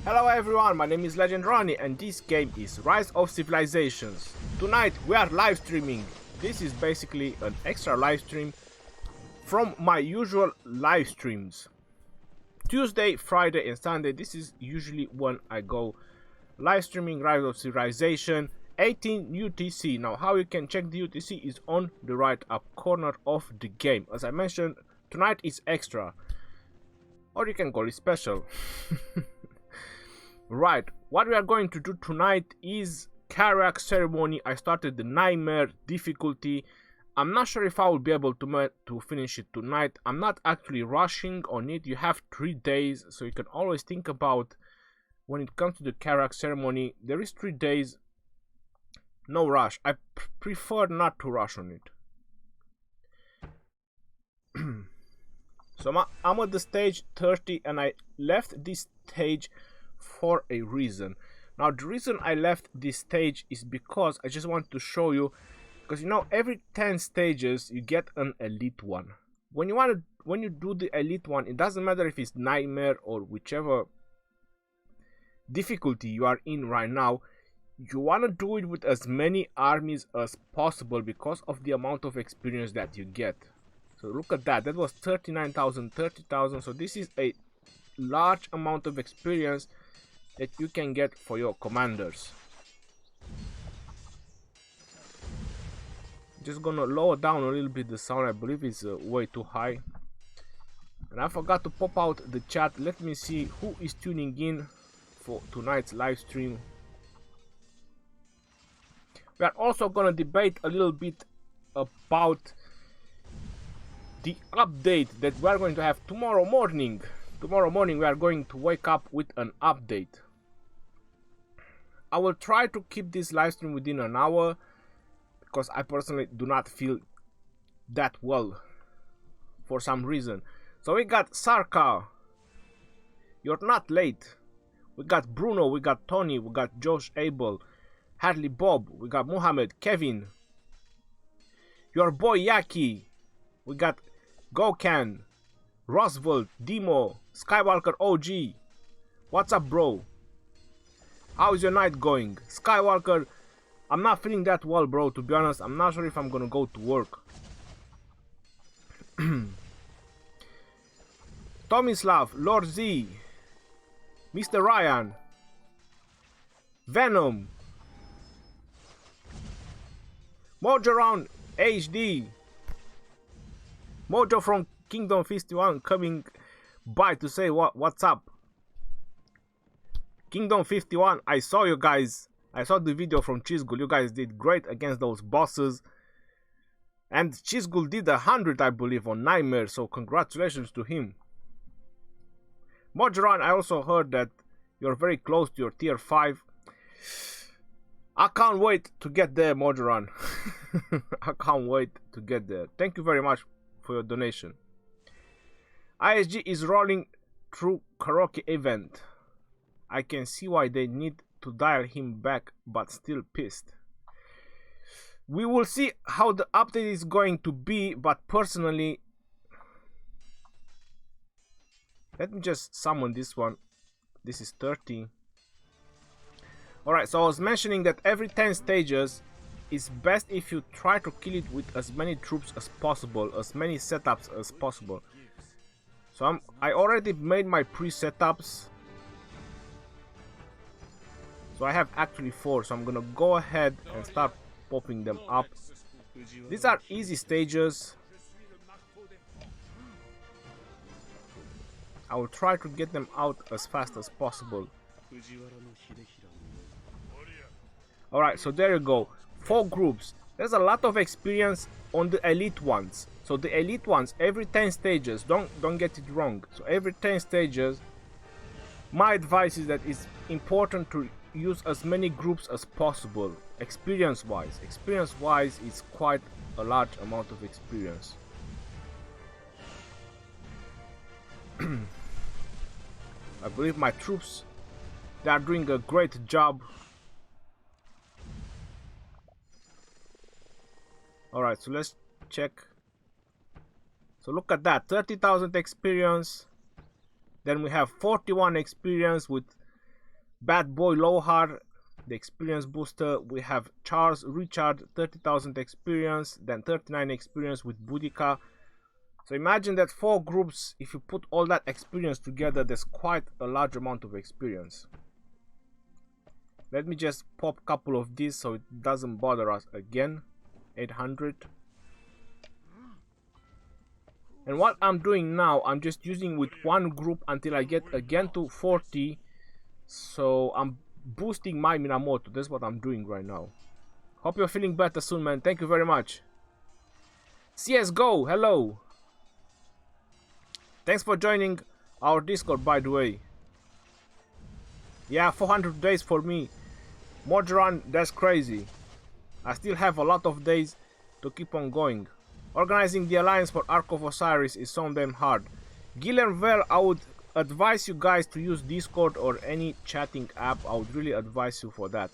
Hello everyone, my name is Legend Ronnie and this game is Rise of Civilizations. Tonight we are live streaming. This is basically an extra live stream from my usual live streams. Tuesday, Friday and Sunday, this is usually when I go live streaming Rise of Civilization 18 UTC. Now how you can check the UTC is on the right up corner of the game. As I mentioned, tonight is extra. Or you can call it special. Right, what we are going to do tonight is Karuak ceremony. I started the nightmare difficulty. I'm not sure if I will be able to finish it tonight. I'm not actually rushing on it. You have 3 days, so you can always think about when it comes to the Karuak ceremony. There is 3 days, no rush. I prefer not to rush on it. So I'm at the stage 30 and I left this stage for a reason. Now the reason I left this stage is because I just want to show you, because you know every 10 stages you get an elite one. When you do the elite one, it doesn't matter if it's nightmare or whichever difficulty you are in right now, you want to do it with as many armies as possible because of the amount of experience that you get. So look at that, that was 39,000, 30,000, so this is a large amount of experience that you can get for your commanders. Just gonna lower down a little bit the sound. I believe it's way too high. And I forgot to pop out the chat. Let me see who is tuning in for tonight's live stream. We are also gonna debate a little bit about the update that we are going to have tomorrow morning. Tomorrow morning we are going to wake up with an update. I will try to keep this live stream within an hour because I personally do not feel that well for some reason. So we got Sarka, you're not late. We got Bruno, we got Tony, we got Josh Abel, Hadley Bob, we got Mohammed, Kevin, your boy Yaki, we got Gokan, Roswell, Demo, Skywalker OG. What's up, bro? How's your night going? Skywalker, I'm not feeling that well, bro, to be honest. I'm not sure if I'm gonna go to work. Tomislav, Lord Z, Mr. Ryan, Venom, Mojo Round HD, Mojo from Kingdom 51 coming by to say what's up. Kingdom 51, I saw you guys. I saw the video from Chizgul. You guys did great against those bosses. And Chizgul did 100, I believe, on Nightmare, so congratulations to him. Mojoran, I also heard that you're very close to your tier 5. I can't wait to get there, Mojoran. I can't wait to get there. Thank you very much for your donation. ISG is rolling through karaoke event. I can see why they need to dial him back, but still pissed. We will see how the update is going to be, but personally, let me just summon this one. This is 30. Alright, so I was mentioning that every 10 stages it's best if you try to kill it with as many troops as possible, as many setups as possible. So I already made my pre-setups. So I have actually 4, so I'm gonna go ahead and start popping them up. These are easy stages. I will try to get them out as fast as possible. Alright, so there you go. 4 groups. There's a lot of experience on the elite ones. So the elite ones, every 10 stages, don't get it wrong. So every 10 stages, my advice is that it's important to use as many groups as possible. Experience wise it's quite a large amount of experience. I believe my troops, they are doing a great job. Alright, so let's check. So look at that, 30,000 experience. Then we have 41 experience with Bad Boy Lohar, the experience booster. We have Charles Richard, 30,000 experience, then 39 experience with Boudica. So imagine that 4 groups, if you put all that experience together, there's quite a large amount of experience. Let me just pop a couple of these so it doesn't bother us again. 800. And what I'm doing now, I'm just using with one group until I get again to 40. So I'm boosting my Minamoto. That's what I'm doing right now. Hope you're feeling better soon, man. Thank you very much. CSGO, hello. Thanks for joining our Discord, by the way. Yeah, 400 days for me. Modron, that's crazy. I still have a lot of days to keep on going. Organizing the alliance for Ark of Osiris is so damn hard. Guilherme Vell, I would advise you guys to use Discord or any chatting app. I would really advise you for that.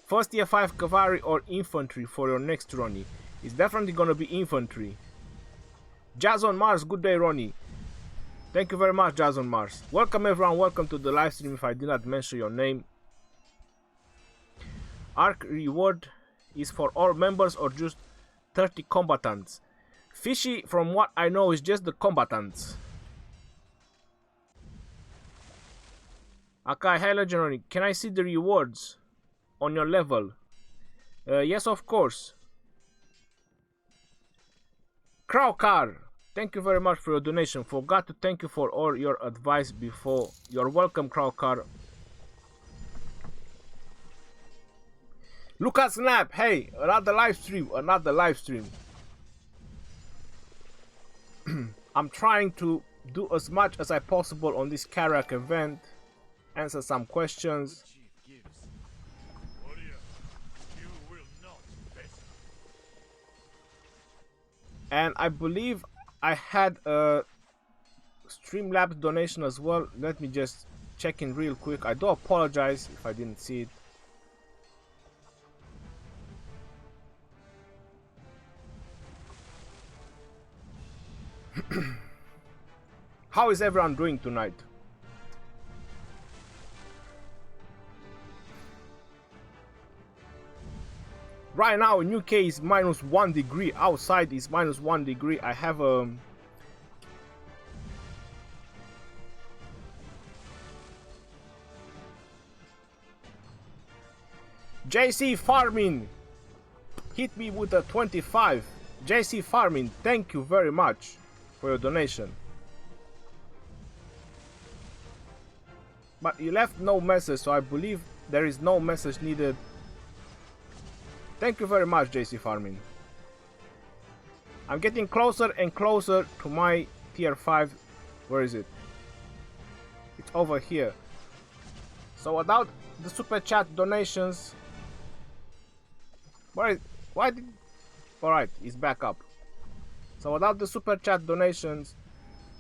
First tier 5 cavalry or infantry for your next Ronnie. It's definitely gonna be infantry. Jazz on Mars, good day Ronnie. Thank you very much, Jazz on Mars. Welcome everyone, welcome to the live stream if I did not mention your name. Arc reward is for all members or just 30 combatants. Fishy, from what I know, is just the combatants. Okay, hi Legendary, can I see the rewards on your level? Yes, of course. Crowcar, thank you very much for your donation. Forgot to thank you for all your advice before. You're welcome, Crowcar. Lucas Snap, hey, another live stream, I'm trying to do as much as I possible on this Karuak event, answer some questions. And I believe I had a Streamlabs donation as well. Let me just check in real quick. I do apologize if I didn't see it. How is everyone doing tonight? Right now in UK is -1 degree. Outside is -1 degree. I have a JC Farming hit me with a 25. JC Farming, thank you very much for your donation. But you left no message, so I believe there is no message needed. Thank you very much, JC Farming. I'm getting closer and closer to my tier 5. Where is it? It's over here. So without the super chat donations, why did? Alright, it's back up. So without the super chat donations,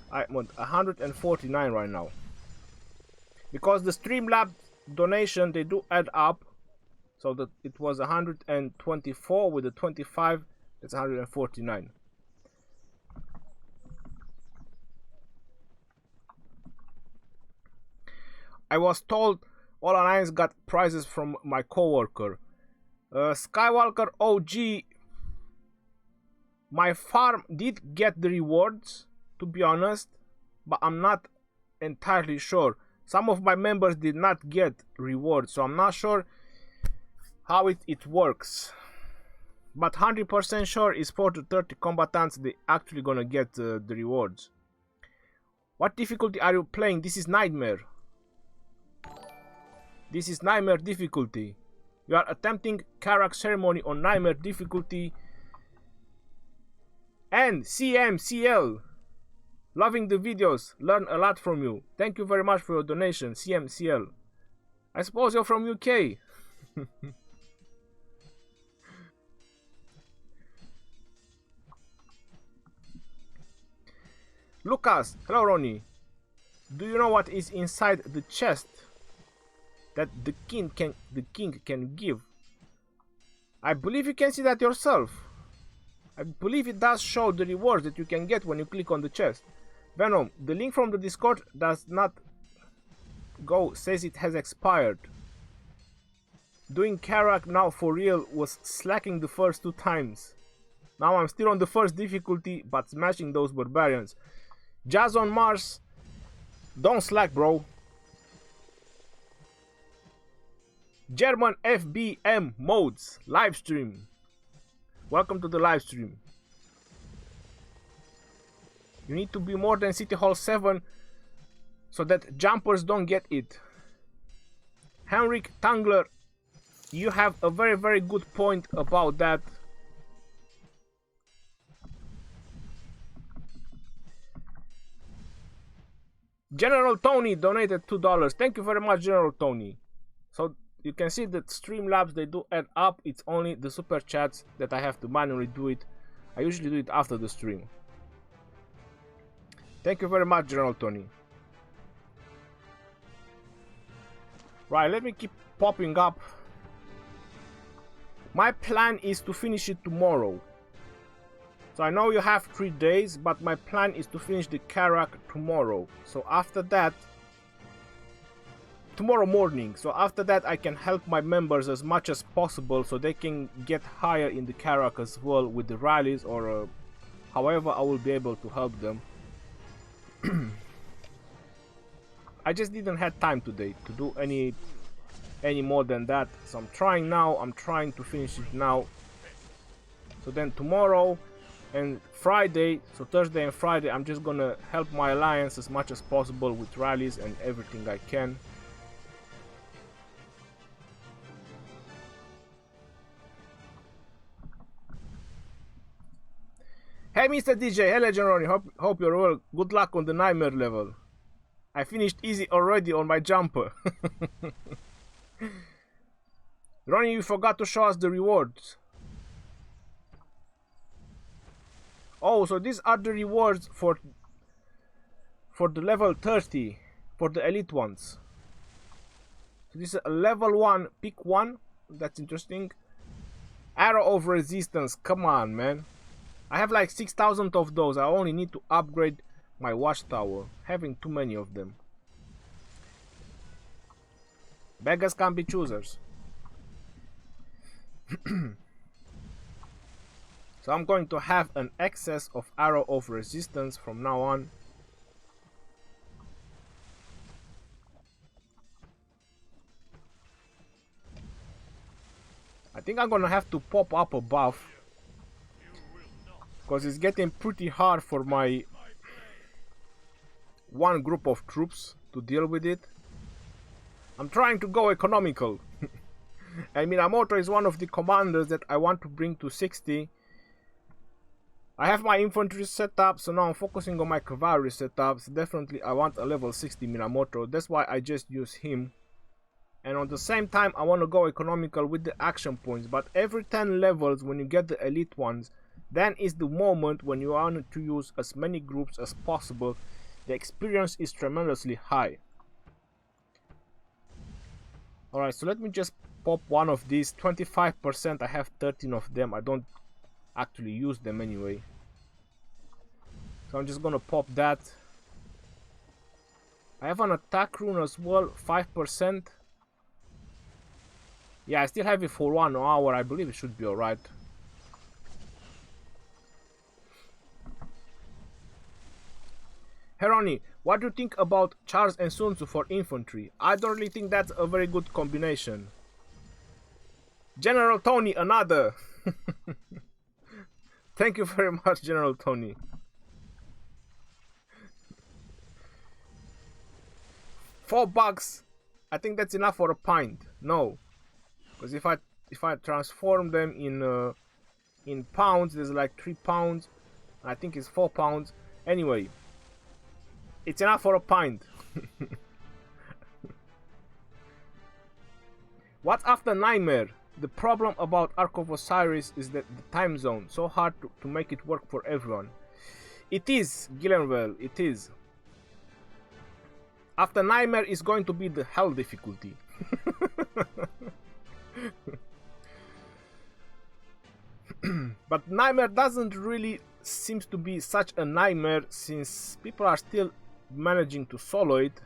I'm at 149 right now. Because the Streamlabs donation, they do add up. So that it was 124 with the 25, it's 149. I was told all alliance got prizes from my coworker. Skywalker OG, my farm did get the rewards, to be honest, but I'm not entirely sure. Some of my members did not get rewards, so I'm not sure how it works. But 100% sure is 4 to 30 combatants, they actually gonna get the rewards. What difficulty are you playing? This is Nightmare. This is Nightmare difficulty. You are attempting Karuak ceremony on Nightmare difficulty. And CMCL, loving the videos, learn a lot from you. Thank you very much for your donation, CMCL. I suppose you're from UK. Lucas, hello Ronnie. Do you know what is inside the chest that the king can give? I believe you can see that yourself. I believe it does show the rewards that you can get when you click on the chest. Venom, the link from the Discord does not Go says it has expired. Doing Karuak now for real was slacking the first 2 times. Now I'm still on the first difficulty, but smashing those barbarians. Jazz on Mars, don't slack, bro. German FBM modes livestream. Welcome to the livestream. You need to be more than City Hall 7 so that jumpers don't get it. Henrik Tangler, you have a very good point about that. General Tony donated $2. Thank you very much, General Tony. So you can see that Streamlabs, they do add up. It's only the super chats that I have to manually do it. I usually do it after the stream. Thank you very much, General Tony. Right, let me keep popping up. My plan is to finish it tomorrow. So I know you have 3 days, but my plan is to finish the Karuak tomorrow. So after that, tomorrow morning. So after that I can help my members as much as possible so they can get higher in the Karuak as well with the rallies, or however I will be able to help them. I just didn't have time today to do any more than that. So I'm trying now. I'm trying to finish it now. So then tomorrow and Friday, so Thursday and Friday, I'm just gonna help my alliance as much as possible with rallies and everything I can. Hey Mr. DJ, hello Ronnie, hope you're well. Good luck on the nightmare level. I finished easy already on my jumper. Ronnie, you forgot to show us the rewards. Oh, so these are the rewards for the level 30, for the elite ones. So this is a level 1, pick 1, that's interesting. Arrow of resistance, come on man. I have like 6,000 of those. I only need to upgrade my watchtower, having too many of them. Beggars can be choosers. So I'm going to have an excess of arrow of resistance from now on. I think I'm gonna have to pop up a buff, because it's getting pretty hard for my one group of troops to deal with it. I'm trying to go economical. And Minamoto is one of the commanders that I want to bring to 60. I have my infantry set up, so now I'm focusing on my cavalry setups. Definitely I want a level 60 Minamoto, that's why I just use him. And on the same time I want to go economical with the action points, but every 10 levels when you get the elite ones, then is the moment when you want to use as many groups as possible. The experience is tremendously high. Alright, so let me just pop one of these. 25%, I have 13 of them. I don't actually use them anyway. So I'm just gonna pop that. I have an attack rune as well, 5%. Yeah, I still have it for 1 hour. I believe it should be alright. Heroni, what do you think about Charles and Sun Tzu for infantry? I don't really think that's a very good combination. General Tony, another. Thank you very much, General Tony. $4, I think that's enough for a pint. No, because if I transform them in pounds, there's like 3 pounds. I think it's 4 pounds. Anyway, it's enough for a pint. What's after Nightmare? The problem about Ark of Osiris is that the time zone, so hard to make it work for everyone. It is, Gillenwell, it is. After Nightmare is going to be the hell difficulty. But Nightmare doesn't really seems to be such a nightmare, since people are still managing to solo it.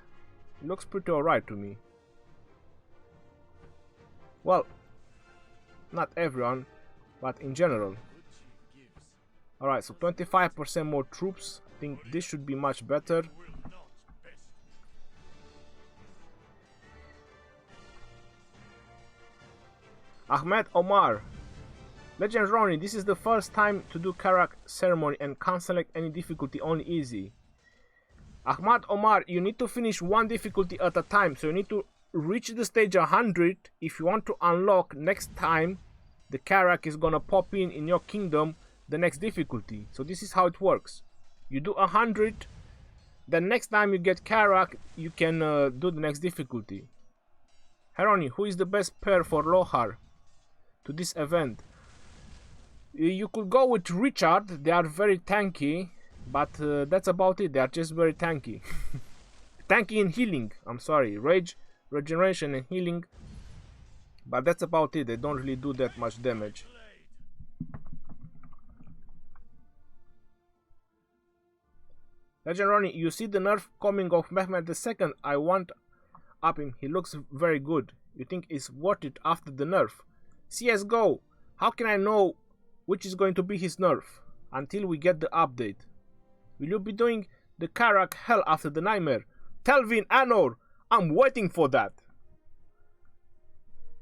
looks pretty alright to me. Well, not everyone, but in general. Alright, so 25% more troops. I think this should be much better. Ahmed Omar. Legend Ronnie, this is the first time to do Karuak ceremony and can't select any difficulty, only easy. Ahmad Omar, you need to finish one difficulty at a time, so you need to reach the stage 100 if you want to unlock next time the Karuak is gonna pop in your kingdom the next difficulty. So this is how it works. You do 100, then next time you get Karuak, you can do the next difficulty. Heroni, who is the best pair for Lohar to this event? You could go with Richard, they are very tanky, but that's about it, they are just very tanky. Tanky in healing, I'm sorry, rage, regeneration and healing, but that's about it, they don't really do that much damage. Legend Ronnie, you see the nerf coming of Mehmed II, I want up him, he looks very good. You think it's worth it after the nerf? CSGO, how can I know which is going to be his nerf until we get the update? Will you be doing the Karuak Hell after the Nightmare? Telvin Anor, I'm waiting for that.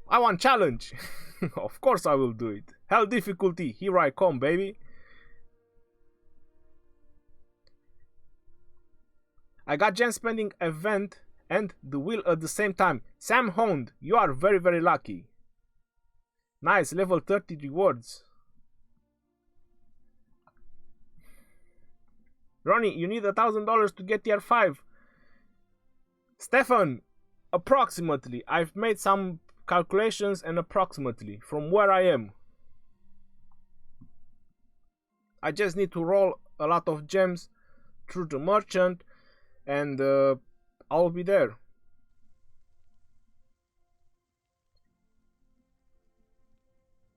I want challenge. Of course I will do it. Hell difficulty, here I come, baby. I got gem spending event and the wheel at the same time. Sam Hond, you are very, very lucky. Nice, level 30 rewards. Ronnie, you need $1,000 to get tier 5. Stefan, approximately. I've made some calculations and approximately from where I am. I just need to roll a lot of gems through the merchant and I'll be there.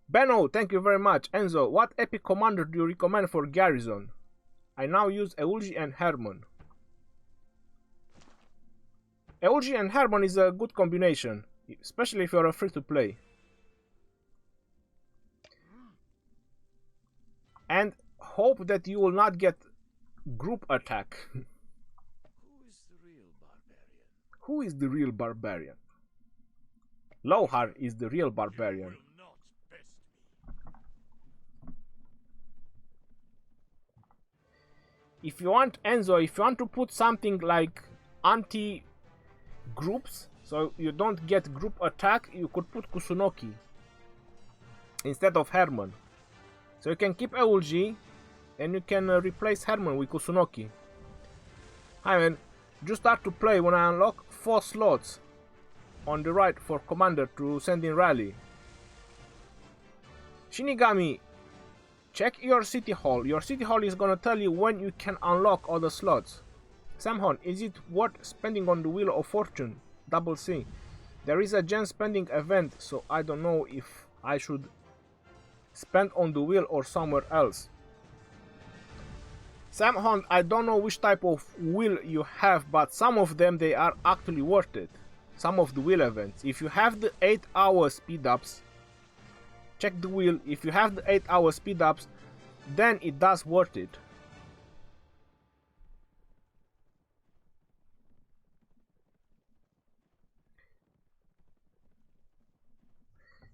Benno, thank you very much. Enzo, what epic commander do you recommend for Garrison? I now use Eulji and Herman. Eulji and Herman is a good combination, especially if you're free to play. And hope that you will not get group attack. Who is the real barbarian? Lohar is the real barbarian. If you want, Enzo, if you want to put something like anti-groups, so you don't get group attack, you could put Kusunoki instead of Herman. So you can keep Eulji and you can replace Herman with Kusunoki. Hi man, just start to play when I unlock 4 slots on the right for commander to send in rally. Shinigami, check your city hall. Your city hall is gonna tell you when you can unlock all the slots. Samhon, is it worth spending on the Wheel of Fortune? Double C. There is a gem spending event, so I don't know if I should spend on the wheel or somewhere else. Samhon, I don't know which type of wheel you have, but some of them they are actually worth it. Some of the wheel events. If you have the 8-hour speed ups, check the wheel. If you have the 8-hour speed ups, then it does worth it.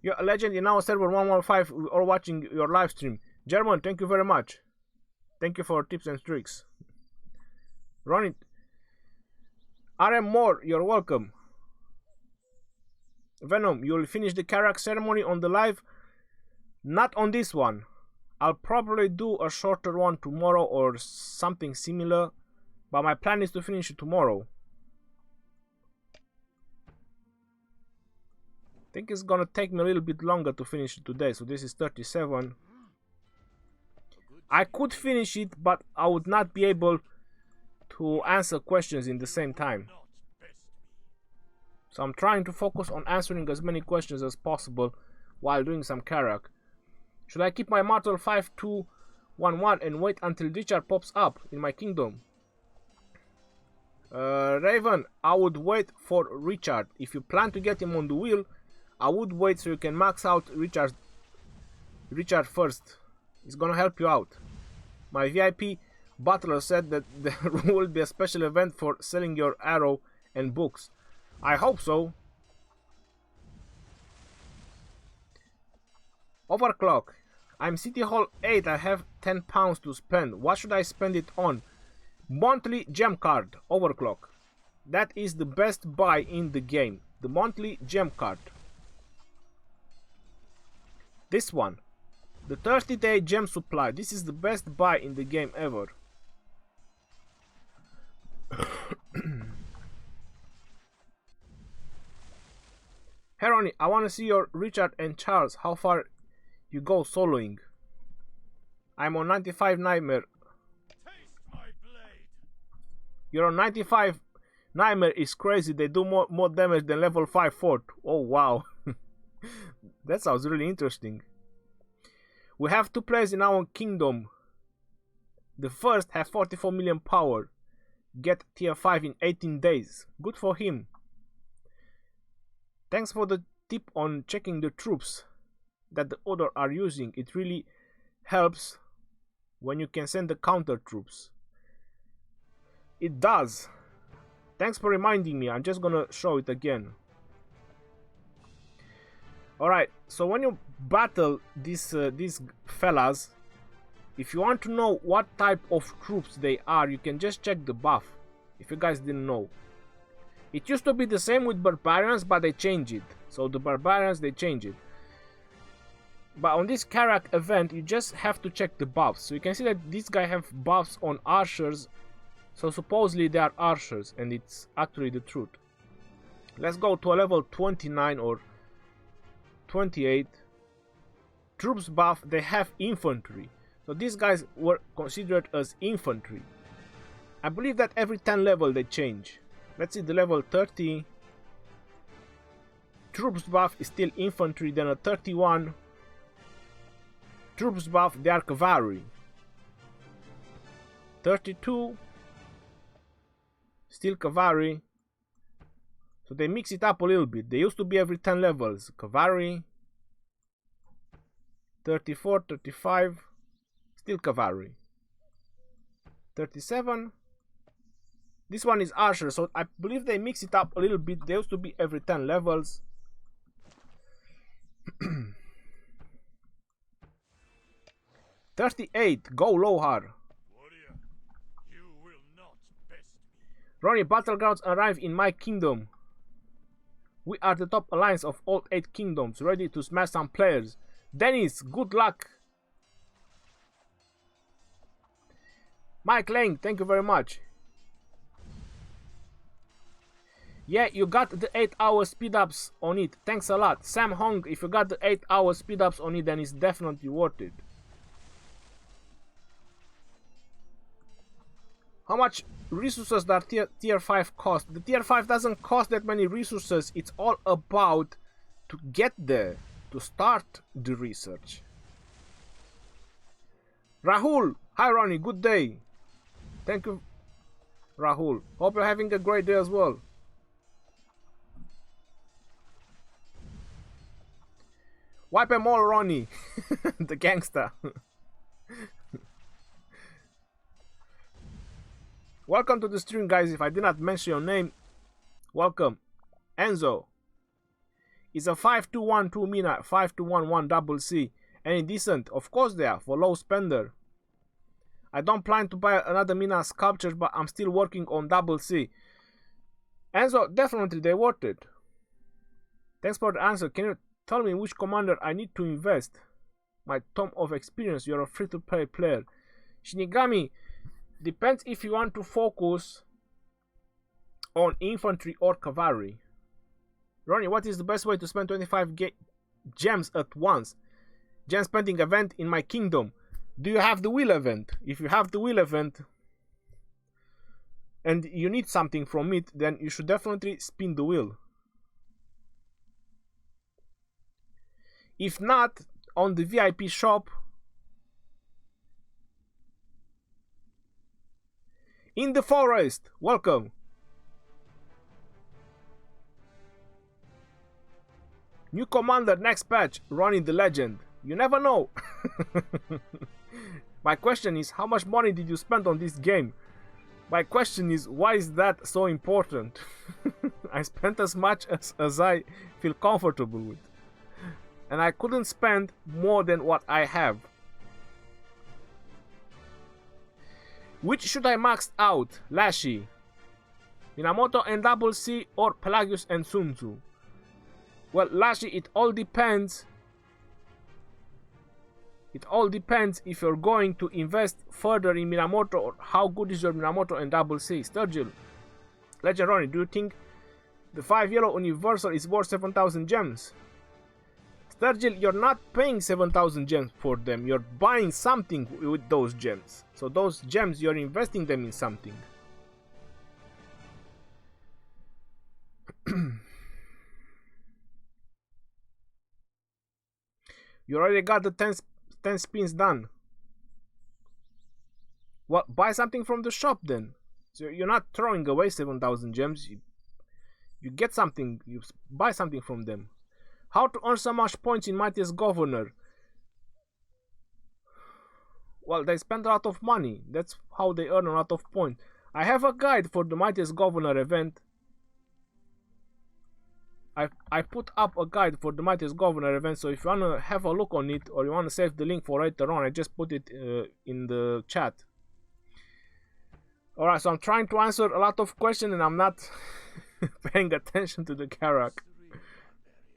You're a legend in our server 115 or watching your live stream. German, thank you very much. Thank you for tips and tricks. Ronit, RM Moore, you're welcome. Venom, you'll finish the Karuak ceremony on the live. Not on this one. I'll probably do a shorter one tomorrow or something similar, but my plan is to finish it tomorrow. I think it's gonna take me a little bit longer to finish it today, so this is 37. I could finish it, but I would not be able to answer questions in the same time. So I'm trying to focus on answering as many questions as possible while doing some Karuak. Should I keep my Martyr 5211 and wait until Discharge pops up in my kingdom? Raven, I would wait for Richard. If you plan to get him on the wheel, I would wait so you can max out Richard first. It's gonna help you out. My VIP butler said that there will be a special event for selling your arrow and books. I hope so. Overclock. I'm City Hall 8. I have £10 to spend. What should I spend it on? Monthly gem card. Overclock. That is the best buy in the game. The monthly gem card. This one. The 30-day gem supply. This is the best buy in the game ever. Hey Ronnie, I want to see your Richard and Charles. How far you go soloing? I'm on 95 Nightmare. You're on 95 Nightmare is crazy. They do more damage than level 5 fort. Oh wow. That sounds really interesting. We have 2 players in our kingdom. The first have 44 million power. Get tier 5 in 18 days. Good for him. Thanks for the tip on checking the troops that the other are using. It really helps when you can send the counter troops. It does. Thanks for reminding me. I'm just gonna show it again. Alright, so when you battle these fellas, if you want to know what type of troops they are, you can just check the buff, if you guys didn't know. It used to be the same with barbarians, but they changed it. So the barbarians, they changed it. But on this Karuak event, you just have to check the buffs. So you can see that these guys have buffs on archers. So supposedly they are archers, and it's actually the truth. Let's go to a level 29 or 28. Troops buff, they have infantry. So these guys were considered as infantry. I believe that every 10 level they change. Let's see the level 30. Troops buff is still infantry, then a 31. Troops buff, they are cavalry. 32. Still cavalry. So they mix it up a little bit. They used to be every 10 levels. Cavalry. 34, 35. Still cavalry. 37. This one is archer, so I believe they mix it up a little bit. They used to be every 10 levels. 38. Go Lohar. Ronnie, Battlegrounds arrive in my kingdom. We are the top alliance of all 8 kingdoms, ready to smash some players. Dennis, good luck. Mike Lang, thank you very much. Yeah, you got the 8-hour speed ups on it. Thanks a lot. Sam Hong, if you got the 8-hour speed ups on it, then it's definitely worth it. How much resources does tier 5 cost? The tier 5 doesn't cost that many resources. It's all about to get there, to start the research. Rahul, hi Ronnie, good day. Thank you, Rahul. Hope you're having a great day as well. Wipe them all, Ronnie. The gangster. Welcome to the stream, guys. If I did not mention your name, welcome. Enzo. It's a 5212 mina, 5211 double C. Any decent? Of course they are, for low spender. I don't plan to buy another mina sculpture, but I'm still working on double C. Enzo, definitely they're worth it. Thanks for the answer. Can you tell me which commander I need to invest? My tome of experience. You're a free-to-play player. Shinigami, depends if you want to focus on infantry or cavalry. Ronnie, what is the best way to spend 25 gems at once? Gem spending event in my kingdom. Do you have the wheel event? If you have the wheel event and you need something from it, then you should definitely spin the wheel. If not, on the VIP shop, in the forest, welcome. New commander next patch, Ronnie the Legend. You never know. My question is, how much money did you spend on this game? My question is, why is that so important? I spent as much as I feel comfortable with. And I couldn't spend more than what I have. Which should I max out? Lashy, Minamoto and Double C, or Pelagius and Sun Tzu? Well, Lashy, it all depends. It all depends if you're going to invest further in Minamoto or how good is your Minamoto and Double C. Sturgill, Legend Ronnie, do you think the 5 yellow universal is worth 7,000 gems? Sturgill, you're not paying 7,000 gems for them. You're buying something with those gems. So those gems, you're investing them in something. You already got the 10 spins done. Well, buy something from the shop then. So you're not throwing away 7,000 gems. You get something, you buy something from them. How to earn so much points in Mightiest Governor? Well, they spend a lot of money. That's how they earn a lot of points. I have a guide for the Mightiest Governor event. I put up a guide for the Mightiest Governor event, so if you want to have a look on it or you want to save the link for later on, I just put it in the chat. Alright, so I'm trying to answer a lot of questions and I'm not paying attention to the Karuak.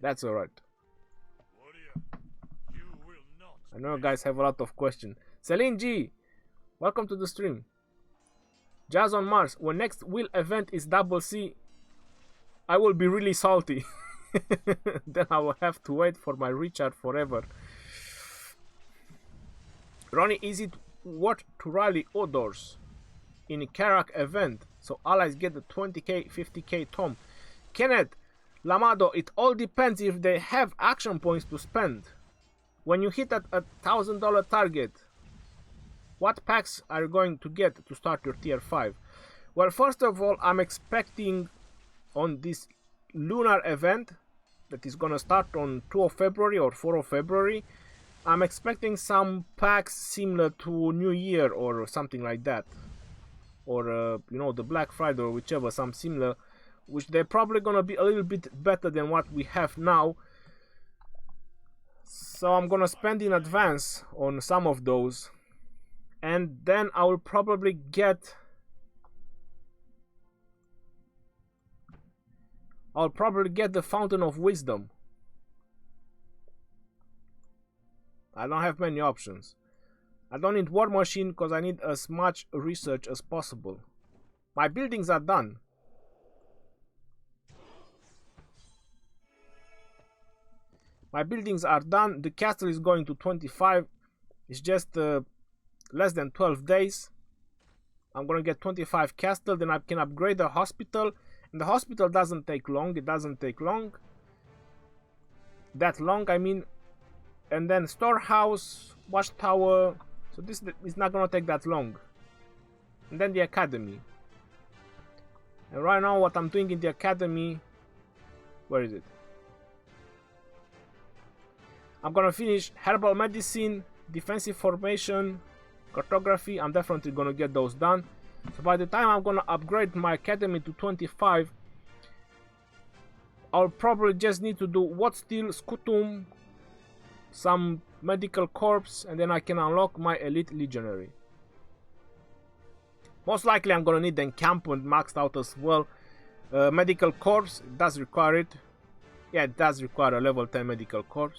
That's alright. I know you guys have a lot of questions. Celine G, welcome to the stream. Jazz on Mars, when next wheel event is Double C, I will be really salty. Then I will have to wait for my recharge forever. Ronnie, is it worth to rally odors in a Karuak event so allies get the 20k, 50k tom? Kenneth Lamado, it all depends if they have action points to spend. When you hit at $1,000 target, what packs are you going to get to start your tier 5? Well, first of all, I'm expecting on this lunar event that is gonna start on 2 of February or 4 of February, I'm expecting some packs similar to New Year or something like that, or you know, the Black Friday or whichever, some similar, which they're probably gonna be a little bit better than what we have now. So I'm gonna spend in advance on some of those, and then I will probably get the Fountain of Wisdom. I don't have many options. I don't need War Machine because I need as much research as possible. My buildings are done. My buildings are done. The castle is going to 25. It's just less than 12 days. I'm gonna get 25 castle. Then I can upgrade the hospital. And the hospital doesn't take long. It doesn't take long. That long, I mean. And then storehouse, watchtower. So this is not gonna take that long. And then the academy. And right now, what I'm doing in the academy, where is it? I'm gonna finish herbal medicine, defensive formation, cartography. I'm definitely gonna get those done. So by the time I'm gonna upgrade my academy to 25, I'll probably just need to do What Steel, Scutum, some medical corps, and then I can unlock my elite legionary. Most likely I'm gonna need the encampment maxed out as well. Medical corps, it does require it. Yeah, it does require a level 10 medical corps.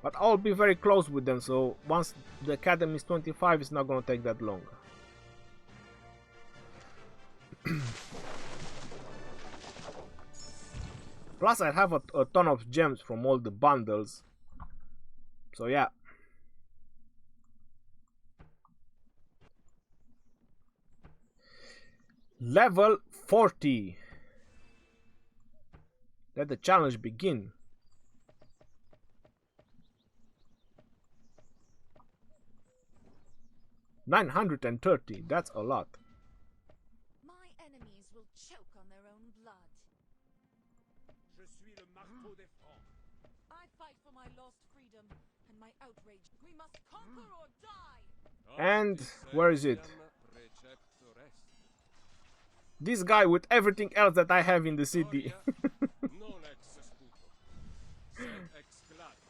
But I'll be very close with them, so once the academy is 25, it's not gonna take that long. Plus I have a ton of gems from all the bundles. So yeah. Level 40. Let the challenge begin. 930, that's a lot. My enemies will choke on their own blood. I I fight for my lost freedom and my outrage. We must conquer or die. And where is it? This guy with everything else that I have in the city.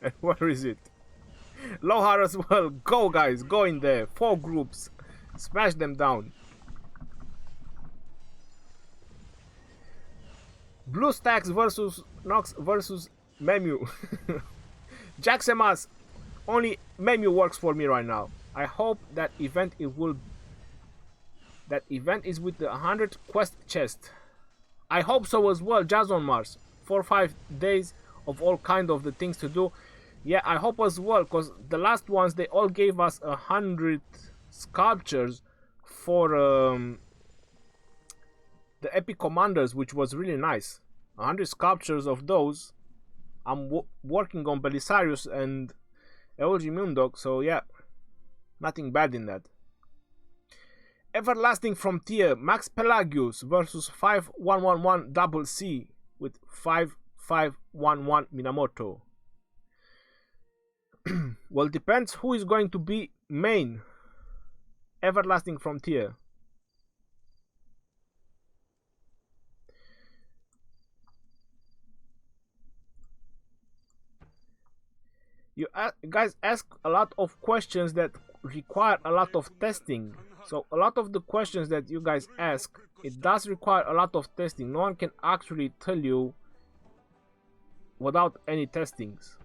And where is it? Lohar as well. Go guys, go in there. 4 groups. Smash them down. Blue Stacks versus Nox versus Memu. Jaxemas. Only Memu works for me right now. I hope that event is with the 100 quest chest. I hope so as well. Jazz on Mars. 4 or 5 days of all kind of the things to do. Yeah, I hope as well, because the last ones they all gave us 100 sculptures for the epic commanders, which was really nice. 100 sculptures of those. I'm working on Belisarius and Eulgi Mundok, so yeah, nothing bad in that. Everlasting Frontier, Max Pelagius versus 5111 Double C with 5511 Minamoto. Well, depends who is going to be main. Everlasting Frontier. You guys ask a lot of questions that require a lot of testing. So a lot of the questions that you guys ask, it does require a lot of testing. No one can actually tell you without any testings.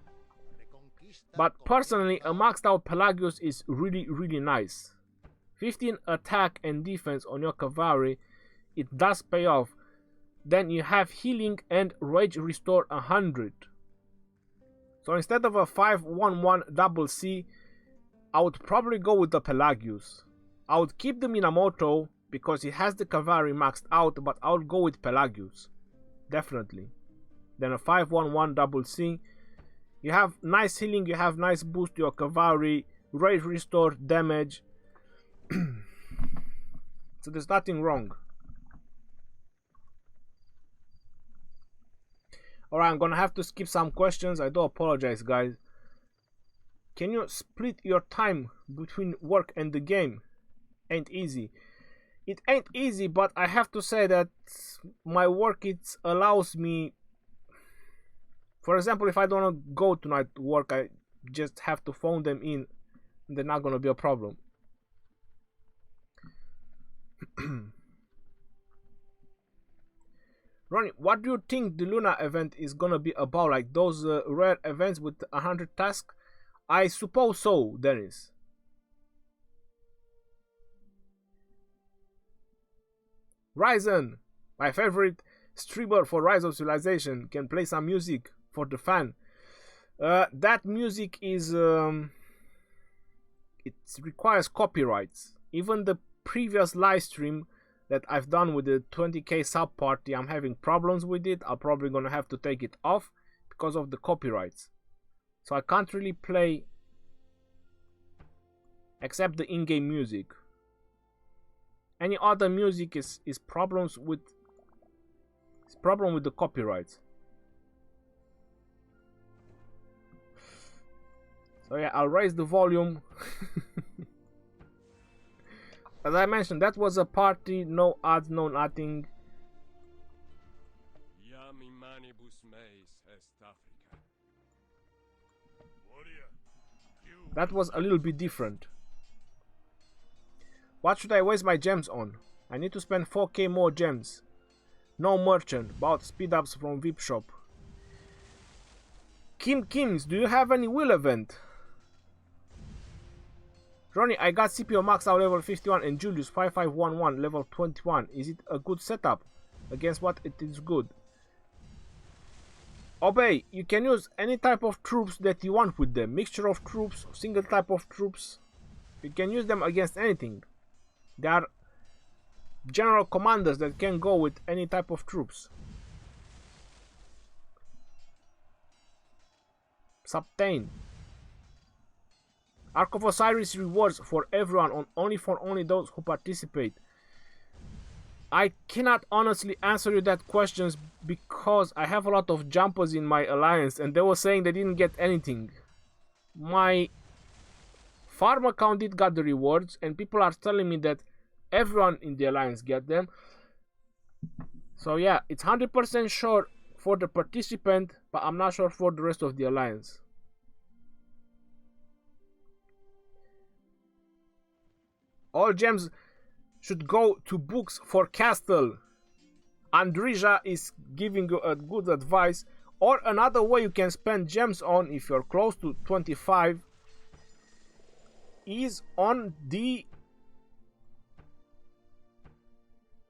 But personally, a maxed out Pelagius is really nice. 15 attack and defense on your cavalry, it does pay off. Then you have healing and rage restore 100. So instead of a 511 double C, I would probably go with the Pelagius. I would keep the Minamoto because he has the cavalry maxed out, but I would go with Pelagius. Definitely. Then a 511 double C. You have nice healing, you have nice boost to your cavalry, rage restore, damage. So there's nothing wrong. Alright, I'm gonna have to skip some questions. I do apologize, guys. Can you split your time between work and the game? Ain't easy. It ain't easy, but I have to say that my work, it allows me. For example, if I don't want to go tonight to work, I just have to phone them in. They're not gonna be a problem. Ronnie, what do you think the Luna event is gonna be about? Like those rare events with 100 tasks? I suppose so, Dennis. Ryzen, my favorite streamer for Rise of Civilization, can play some music for the fan. That music is it requires copyrights. Even the previous live stream that I've done with the 20k sub party, I'm having problems with it. I'm probably gonna have to take it off because of the copyrights. So I can't really play except the in-game music. Any other music is problem with the copyrights. So yeah, I'll raise the volume. As I mentioned, that was a party, no ads, no nothing. That was a little bit different. What should I waste my gems on? I need to spend 4k more gems. No merchant, bought speed ups from VIP shop. Kims, do you have any will event? Ronnie, I got CPO max out level 51 and Julius 5511 level 21. Is it a good setup? Against what it is good? Obey, you can use any type of troops that you want with them. Mixture of troops, single type of troops. You can use them against anything. They are general commanders that can go with any type of troops. Subtain. Ark of Osiris rewards for everyone, only for those who participate. I cannot honestly answer you that questions because I have a lot of jumpers in my alliance and they were saying they didn't get anything. My farm account did got the rewards and people are telling me that everyone in the alliance get them. So yeah, it's 100% sure for the participant, but I'm not sure for the rest of the alliance. All gems should go to books for castle. Andrija is giving you a good advice. Or another way you can spend gems on if you're close to 25 is on the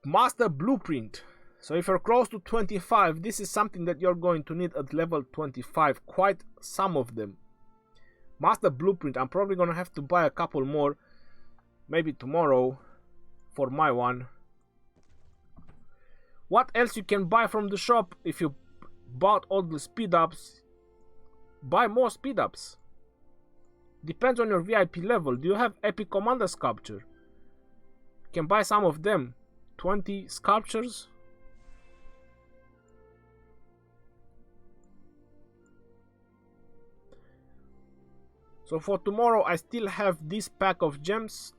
master blueprint. So if you're close to 25, this is something that you're going to need at level 25, quite some of them. Master blueprint, I'm probably gonna have to buy a couple more, maybe tomorrow, for my one. What else you can buy from the shop? If you bought all the speed ups, buy more speed ups. Depends on your VIP level. Do you have epic commander sculpture? You can buy some of them. 20 sculptures. So for tomorrow I still have this pack of gems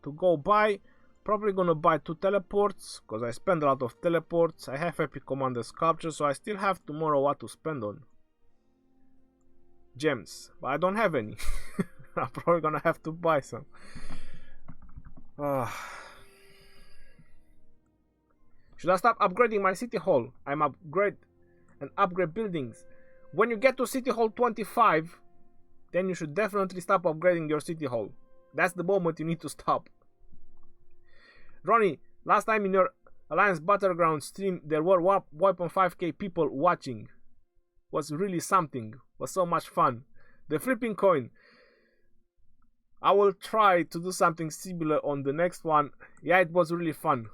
to go buy. Probably gonna buy 2 teleports because I spend a lot of teleports. I have epic commander sculpture, so I still have tomorrow what to spend on. Gems, but I don't have any. I'm probably gonna have to buy some. Should I stop upgrading my city hall? I'm upgrade buildings. When you get to city hall 25, then you should definitely stop upgrading your city hall. That's the moment you need to stop. Ronnie, last time in your Alliance Battleground stream, there were 1.5k people watching. Was really something. Was so much fun. The flipping coin. I will try to do something similar on the next one. Yeah, it was really fun.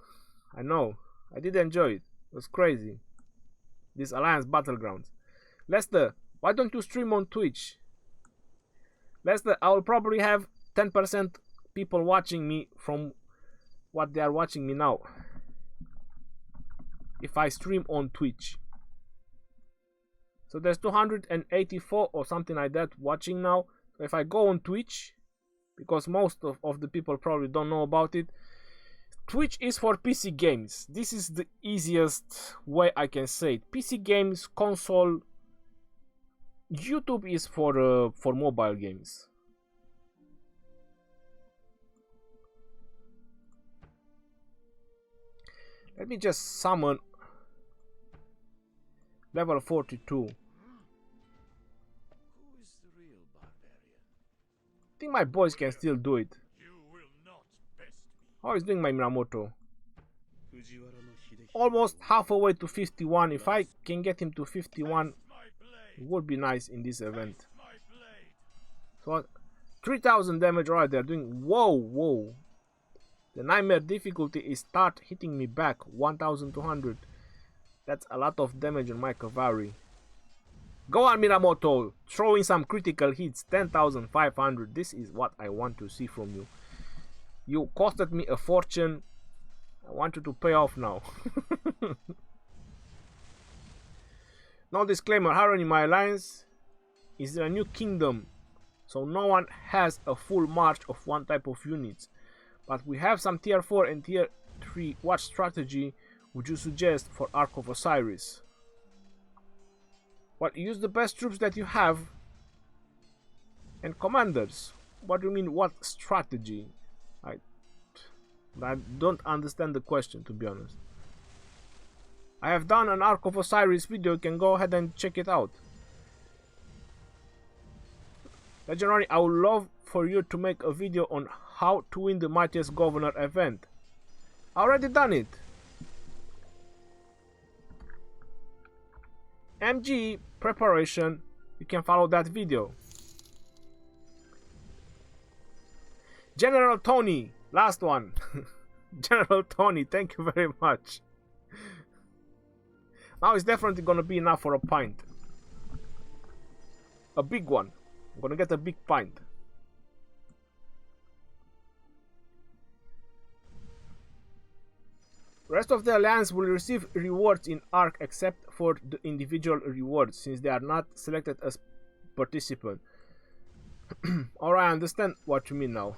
I know. I did enjoy it. It was crazy. This Alliance Battlegrounds. Lester, why don't you stream on Twitch? Lester, I will probably have 10% people watching me from what they are watching me now. If I stream on Twitch. So there's 284 or something like that watching now. So if I go on Twitch, because most of the people probably don't know about it, Twitch is for PC games. This is the easiest way I can say it. PC games, console. YouTube is for mobile games. Let me just summon level 42. I think my boys can still do it. How is doing my Minamoto? Almost halfway to 51. If I can get him to 51, it would be nice in this event. So 3000 damage right there. Doing whoa. The nightmare difficulty is start hitting me back 1200. That's a lot of damage on my cavalry. Go on, Minamoto, throw in some critical hits. 10,500. This is what I want to see from you. You costed me a fortune. I want you to pay off now. No disclaimer, Haran in my alliance is a new kingdom, so no one has a full march of one type of units. But we have some tier 4 and tier 3. What strategy would you suggest for Ark of Osiris? Well, use the best troops that you have and commanders. What do you mean, what strategy? I don't understand the question, to be honest. I have done an Ark of Osiris video. You can go ahead and check it out. Legendary, I would love for you to make a video on how to win the Mightiest Governor event. I already done it. MG preparation. You can follow that video. General Tony, last one. General Tony, thank you very much. Now it's definitely gonna be enough for a pint. A big one. I'm gonna get a big pint. Rest of the alliance will receive rewards in Arc except for the individual rewards, since they are not selected as participant. Alright, I understand what you mean now.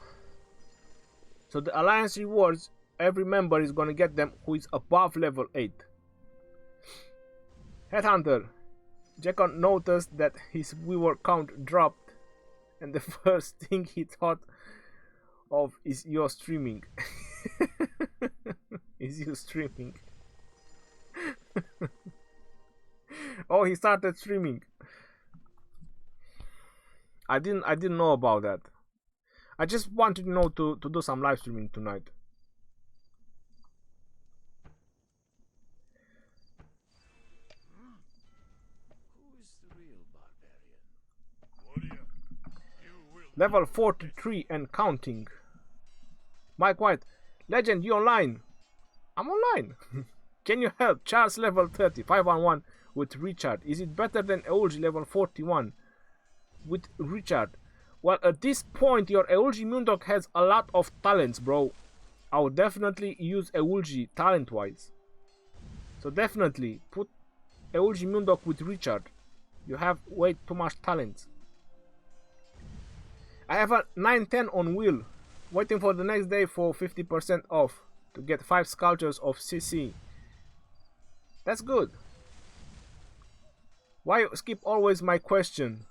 So the alliance rewards, every member is gonna get them who is above level 8. Headhunter. Jacob noticed that his viewer count dropped, and the first thing he thought of is your streaming. Is you streaming? Oh, he started streaming. I didn't know about that. I just wanted to do some live streaming tonight. Who is the real barbarian? Level 43 and counting. Mike White. Legend, you online? I'm online. Can you help? Charles level 30, 511 with Richard. Is it better than Eulji level 41 with Richard? Well, at this point, your Eulji Moondog has a lot of talents, bro. I would definitely use Eulji talent-wise. So definitely, put Eulji Moondog with Richard. You have way too much talent. I have a 910 on wheel. Waiting for the next day for 50% off to get 5 sculptures of CC. That's good. Why you skip always my question?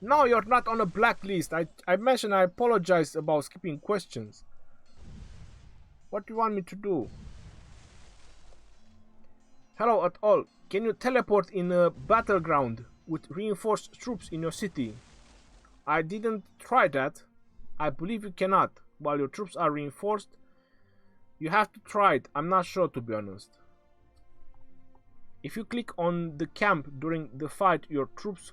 No, you're not on a blacklist. I mentioned I apologize about skipping questions. What do you want me to do? Hello at all. Can you teleport in a battleground with reinforced troops in your city? I didn't try that. I believe you cannot. While your troops are reinforced, you have to try it. I'm not sure, to be honest. If you click on the camp during the fight, your troops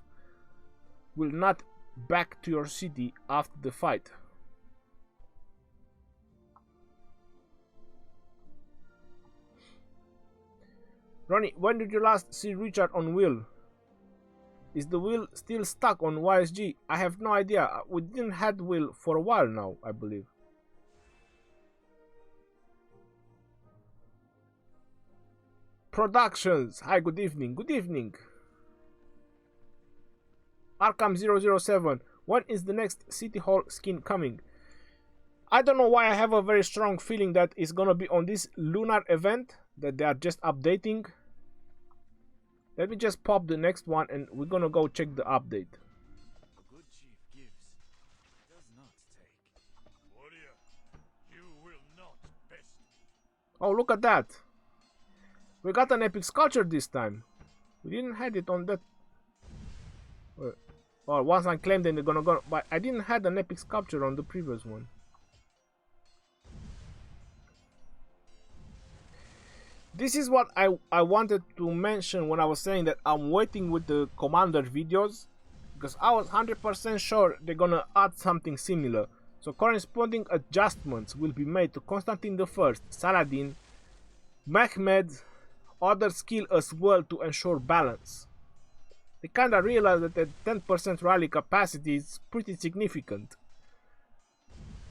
will not back to your city after the fight. Ronnie, when did you last see Richard on wheel? Is the wheel still stuck on YSG? I have no idea. We didn't have wheel for a while now, I believe. Productions. Hi, good evening. Good evening. Arkham 007. When is the next City Hall skin coming? I don't know why I have a very strong feeling that it's gonna be on this lunar event that they are just updating. Let me just pop the next one and we're gonna go check the update. A good chief gives, does not take. Warrior, you will not best. Oh, look at that. We got an epic sculpture this time. We didn't have it on that. Or once I claim, then they're gonna go. But I didn't have an epic sculpture on the previous one. This is what I wanted to mention when I was saying that I'm waiting with the commander videos, because I was 100% sure they're gonna add something similar. So corresponding adjustments will be made to Constantine I, Saladin, Mehmed, other skill as well to ensure balance. They kinda realized that the 10% rally capacity is pretty significant.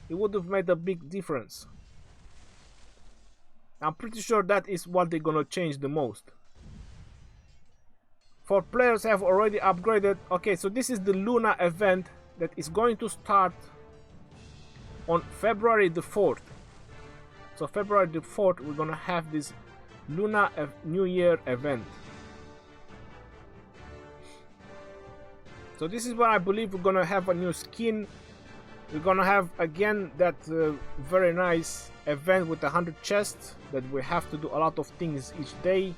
It would have made a big difference. I'm pretty sure that is what they're gonna change the most. 4 players have already upgraded. Okay, so this is the Luna event that is going to start on February the 4th. So February the 4th, we're gonna have this Luna New Year event. So this is where I believe we're gonna have a new skin. We're gonna have again that very nice event with 100 chests that we have to do a lot of things each day,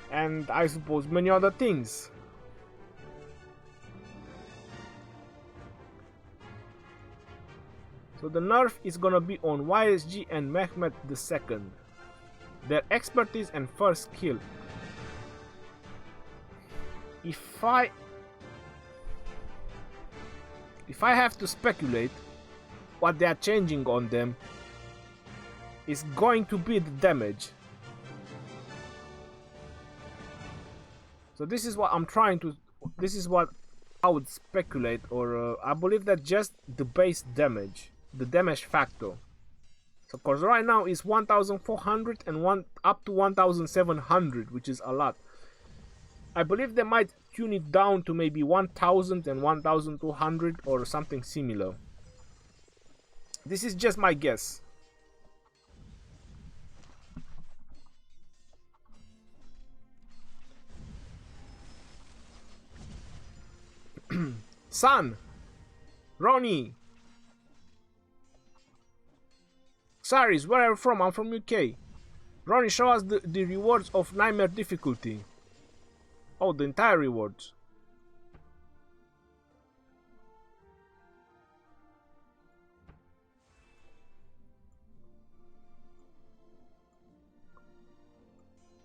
and I suppose many other things. So the nerf is gonna be on YSG and Mehmet II, their expertise and first skill. If I have to speculate, what they are changing on them is going to be the damage. So this is what I'm trying to, this is what I would speculate, or I believe that just the base damage, the damage factor. So cause right now is 1,400 and up to 1,700, which is a lot. I believe they might tune it down to maybe 1,000 and 1,200 or something similar. This is just my guess. Son, Ronnie, Saris, where are you from? I'm from UK. Ronnie, show us the rewards of Nightmare difficulty. Oh, the entire rewards.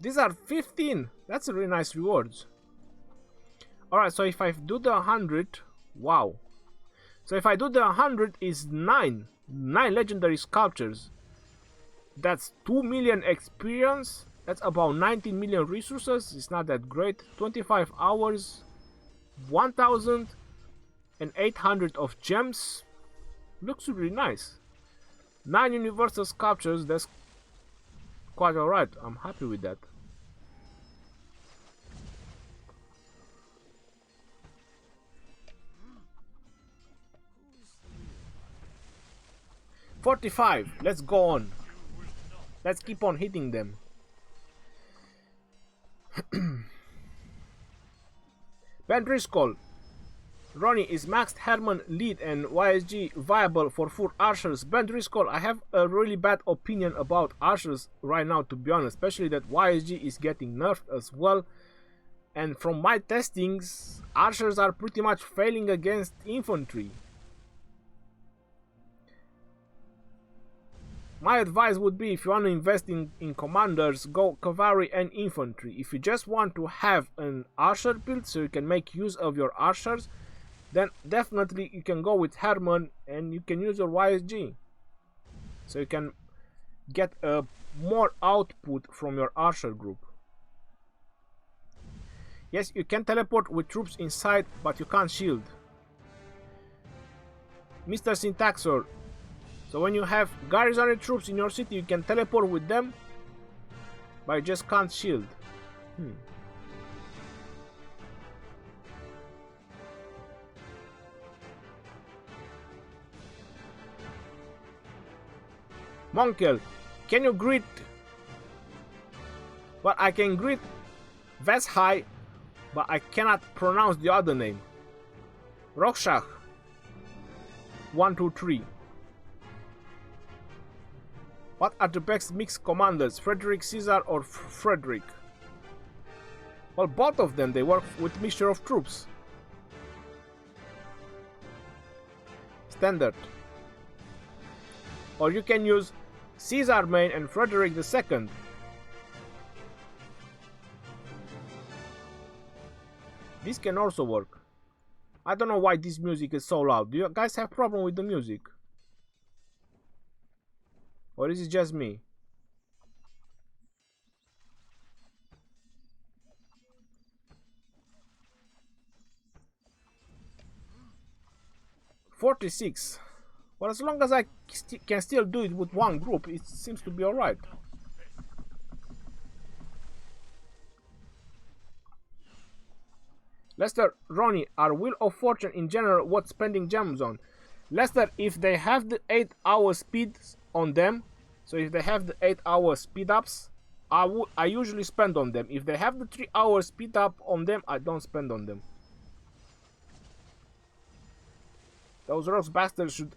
These are 15. That's a really nice rewards. Alright, so if I do the 100, wow. So if I do the 100 is 9 legendary sculptures. That's 2 million experience. That's about 19 million resources. It's not that great. 25 hours. 1,800 of gems. Looks really nice. 9 universal sculptures. That's quite alright. I'm happy with that. $45. Let's go on. Let's keep on hitting them. Ben Driscoll. Ronnie, is maxed Herman lead and YSG viable for full archers? Ben Driscoll, I have a really bad opinion about archers right now, to be honest. Especially that YSG is getting nerfed as well. And from my testings, archers are pretty much failing against infantry. My advice would be, if you want to invest in commanders, go cavalry and infantry. If you just want to have an archer build so you can make use of your archers, then definitely you can go with Herman and you can use your YSG. So you can get more output from your archer group. Yes, you can teleport with troops inside, but you can't shield. Mr. Syntaxor. So when you have garrison troops in your city, you can teleport with them, but you just can't shield. Monkel, can you greet? Well, I can greet Veshai, but I cannot pronounce the other name. Rokshach. 1, 2, 3. What are the best mixed commanders, Frederick, Caesar, or Frederick? Well, both of them, they work with mixture of troops. Standard. Or you can use Caesar main and Frederick II. This can also work. I don't know why this music is so loud. Do you guys have problem with the music? Or is it just me? $46. Well, as long as I can still do it with one group, it seems to be alright. Lester, Ronnie, are Wheel of Fortune in general what spending gems on? Lester, if they have the 8-hour speed on them, so if they have the 8-hour speed ups, I usually spend on them. If they have the 3-hour speed up on them, I don't spend on them. Those Rose bastards should...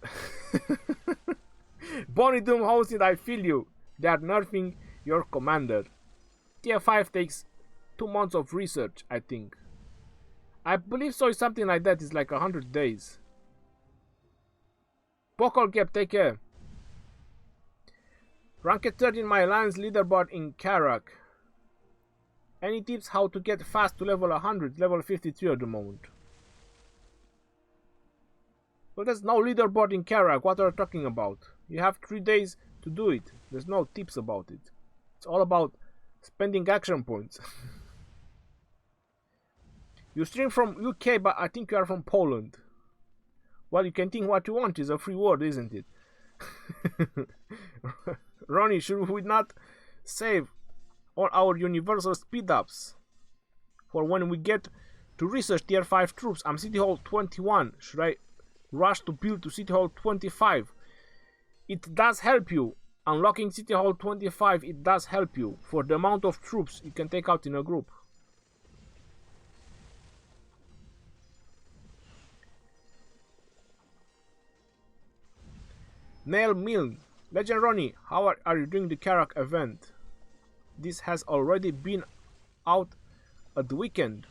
Bonnie Doom hosted, I feel you. They are nerfing your commander. Tier 5 takes 2 months of research, I think. I believe so, something like that. It's like 100 days. Pokol Gap, take care. Ranked 3rd in my alliance leaderboard in Karuak. Any tips how to get fast to level 100? Level 53 at the moment. Well, there's no leaderboard in Karuak. What are you talking about? You have 3 days to do it. There's no tips about it. It's all about spending action points. You stream from UK, but I think you are from Poland. Well, you can think what you want. It's a free word, isn't it? Ronnie, should we not save all our universal speed ups for when we get to research tier 5 troops? I'm City Hall 21. Should I rush to build to City Hall 25? It does help you. Unlocking City Hall 25, it does help you for the amount of troops you can take out in a group. Nail Mill. Legend Ronnie, how are you doing the Karuak event? This has already been out at the weekend.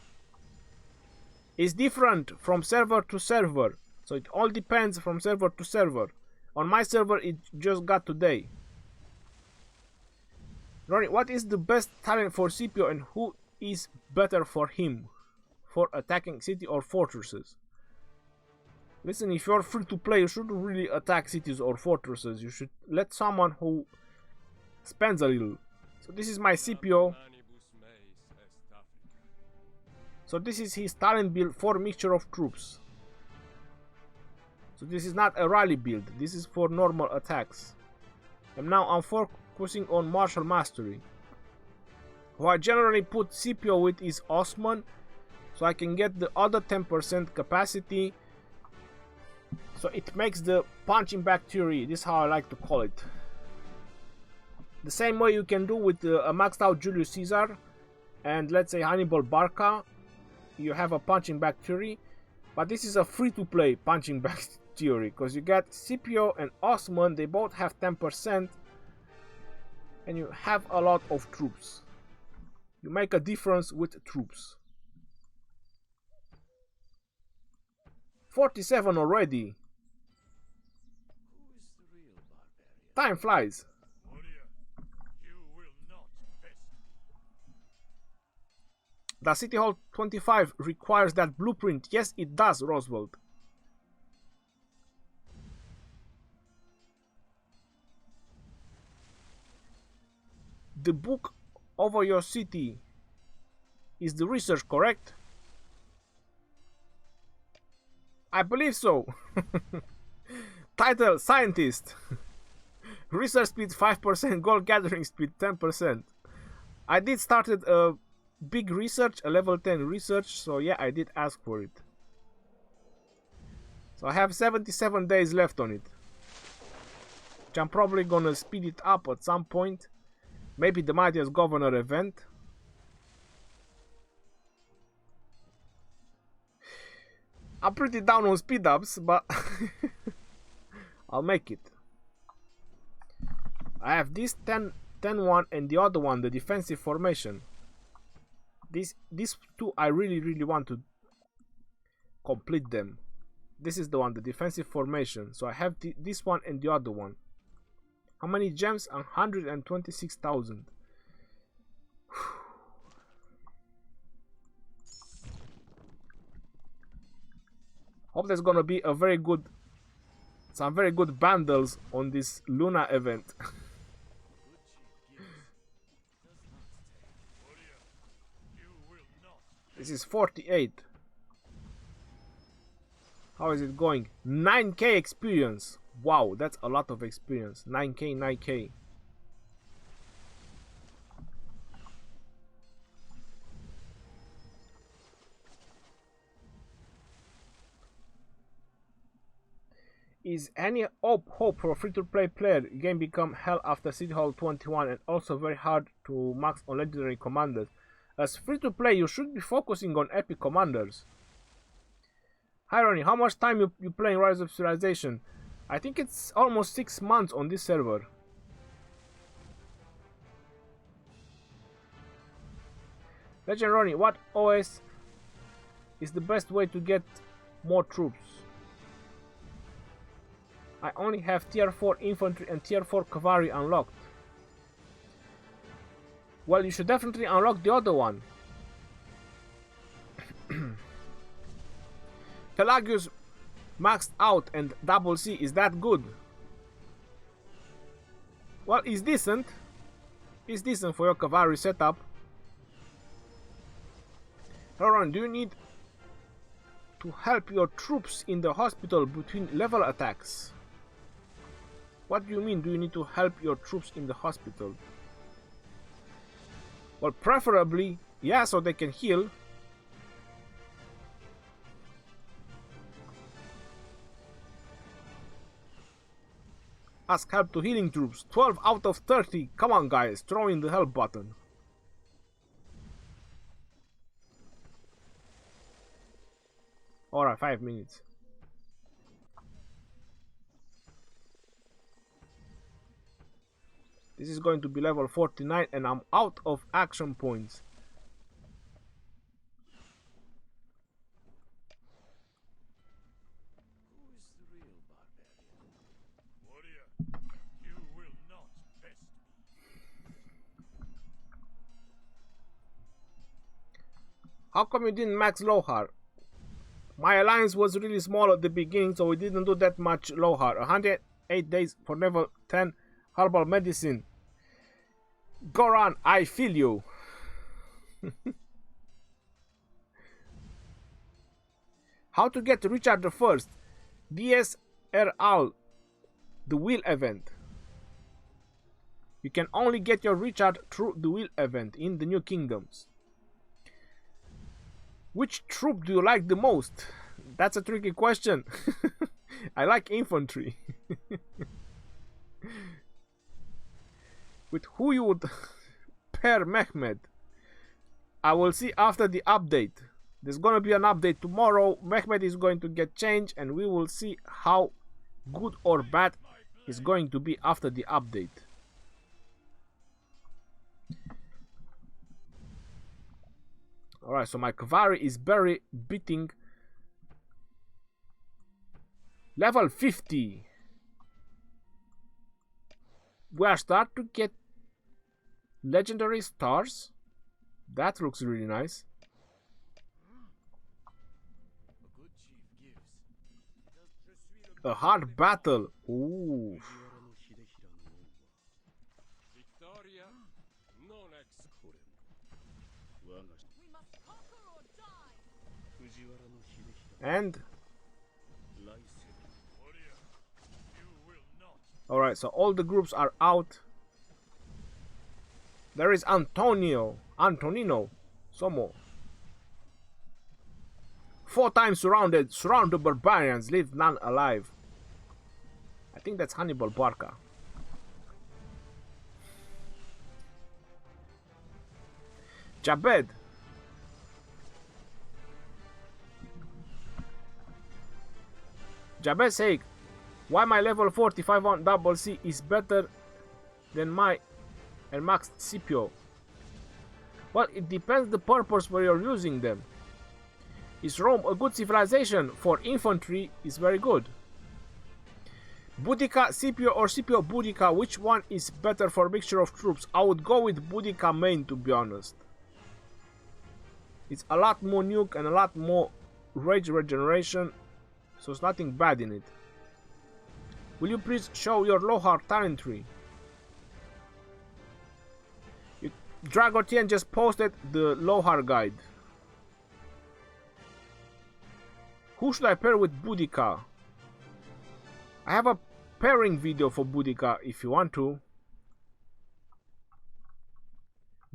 It's different from server to server, so it all depends from server to server. On my server, it just got today. Ronnie, what is the best talent for Scipio and who is better for him? For attacking city or fortresses? Listen, if you're free to play, you shouldn't really attack cities or fortresses. You should let someone who spends a little. So this is my Scipio. So this is his talent build for mixture of troops. So this is not a rally build. This is for normal attacks. And now I'm focusing on martial mastery. Who I generally put Scipio with is Osman, so I can get the other 10% capacity. So it makes the punching back theory. This is how I like to call it. The same way you can do with a maxed out Julius Caesar and let's say Hannibal Barca. You have a punching back theory, but this is a free to play punching back theory because you get Scipio and Osman. They both have 10% and you have a lot of troops. You make a difference with troops. 47 already. Time flies. Does City Hall 25 requires that blueprint? Yes, it does, Roswell. The book over your city is the research, correct? I believe so. Title, Scientist. Research speed 5%, gold gathering speed 10%. I did started a big research, a level 10 research, so yeah, I did ask for it. So I have 77 days left on it, which I'm probably gonna speed it up at some point. Maybe the Mightiest Governor event. I'm pretty down on speed ups, but I'll make it. I have this 10-1 and the other one, the defensive formation. These two I really want to complete them. This is the one, the defensive formation. So I have this one and the other one. How many gems? 126,000. Hope there's gonna be a very good, some very good bundles on this Luna event. This is 48. How is it going? 9k experience. Wow, that's a lot of experience. 9k. Is any hope for a free-to-play player? Game become hell after City Hall 21 and also very hard to max on legendary commanders. As free-to-play, you should be focusing on epic commanders. Hi Ronnie, how much time you playing Rise of Civilization? I think it's almost 6 months on this server. Legend Ronnie, what OS is the best way to get more troops? I only have tier 4 infantry and tier 4 cavalry unlocked. Well, you should definitely unlock the other one. Pelagius maxed out and double C, is that good? Well, it's decent. It's decent for your cavalry setup. Ron, do you need to help your troops in the hospital between level attacks? What do you mean, do you need to help your troops in the hospital? Well, preferably, yeah, so they can heal. Ask help to healing troops. 12 out of 30. Come on, guys. Throw in the help button. Alright, 5 minutes. This is going to be level 49 and I'm out of action points. Who is the real barbarian? Warrior, you will not best me. How come you didn't max Lohar? My alliance was really small at the beginning, so we didn't do that much Lohar. 108 days for level 10 herbal medicine. Goran, I feel you. How to get Richard the First? DSRL, the wheel event. You can only get your Richard through the wheel event in the New Kingdoms. Which troop do you like the most? That's a tricky question. I like infantry. With who you would pair Mehmed? I will see after the update. There's gonna be an update tomorrow. Mehmed is going to get changed and we will see how good or bad it's going to be after the update. Alright, so my cavalry is barely beating level 50. We are starting to get legendary stars. That looks really nice. A good chief gives. A hard battle. Ooh. Victoria, non ex. We must conquer or die. And Warrior, you will not. alright, so all the groups are out. There is Antonino, Somo. 4 times surrounded, surround the barbarians, leave none alive. I think that's Hannibal Barca. Jabed. Jabed saying, why my level 45 on double C is better than my and max Scipio? Well, it depends the purpose where you're using them. Is Rome a good civilization? For infantry is very good. Boudica Scipio or Scipio Boudica, which one is better for mixture of troops? I would go with Boudica main, to be honest. It's a lot more nuke and a lot more rage regeneration, so it's nothing bad in it. Will you please show your Lohar talent tree? Dragotien just posted the Lohar guide. Who should I pair with Boudica? I have a pairing video for Boudica if you want to.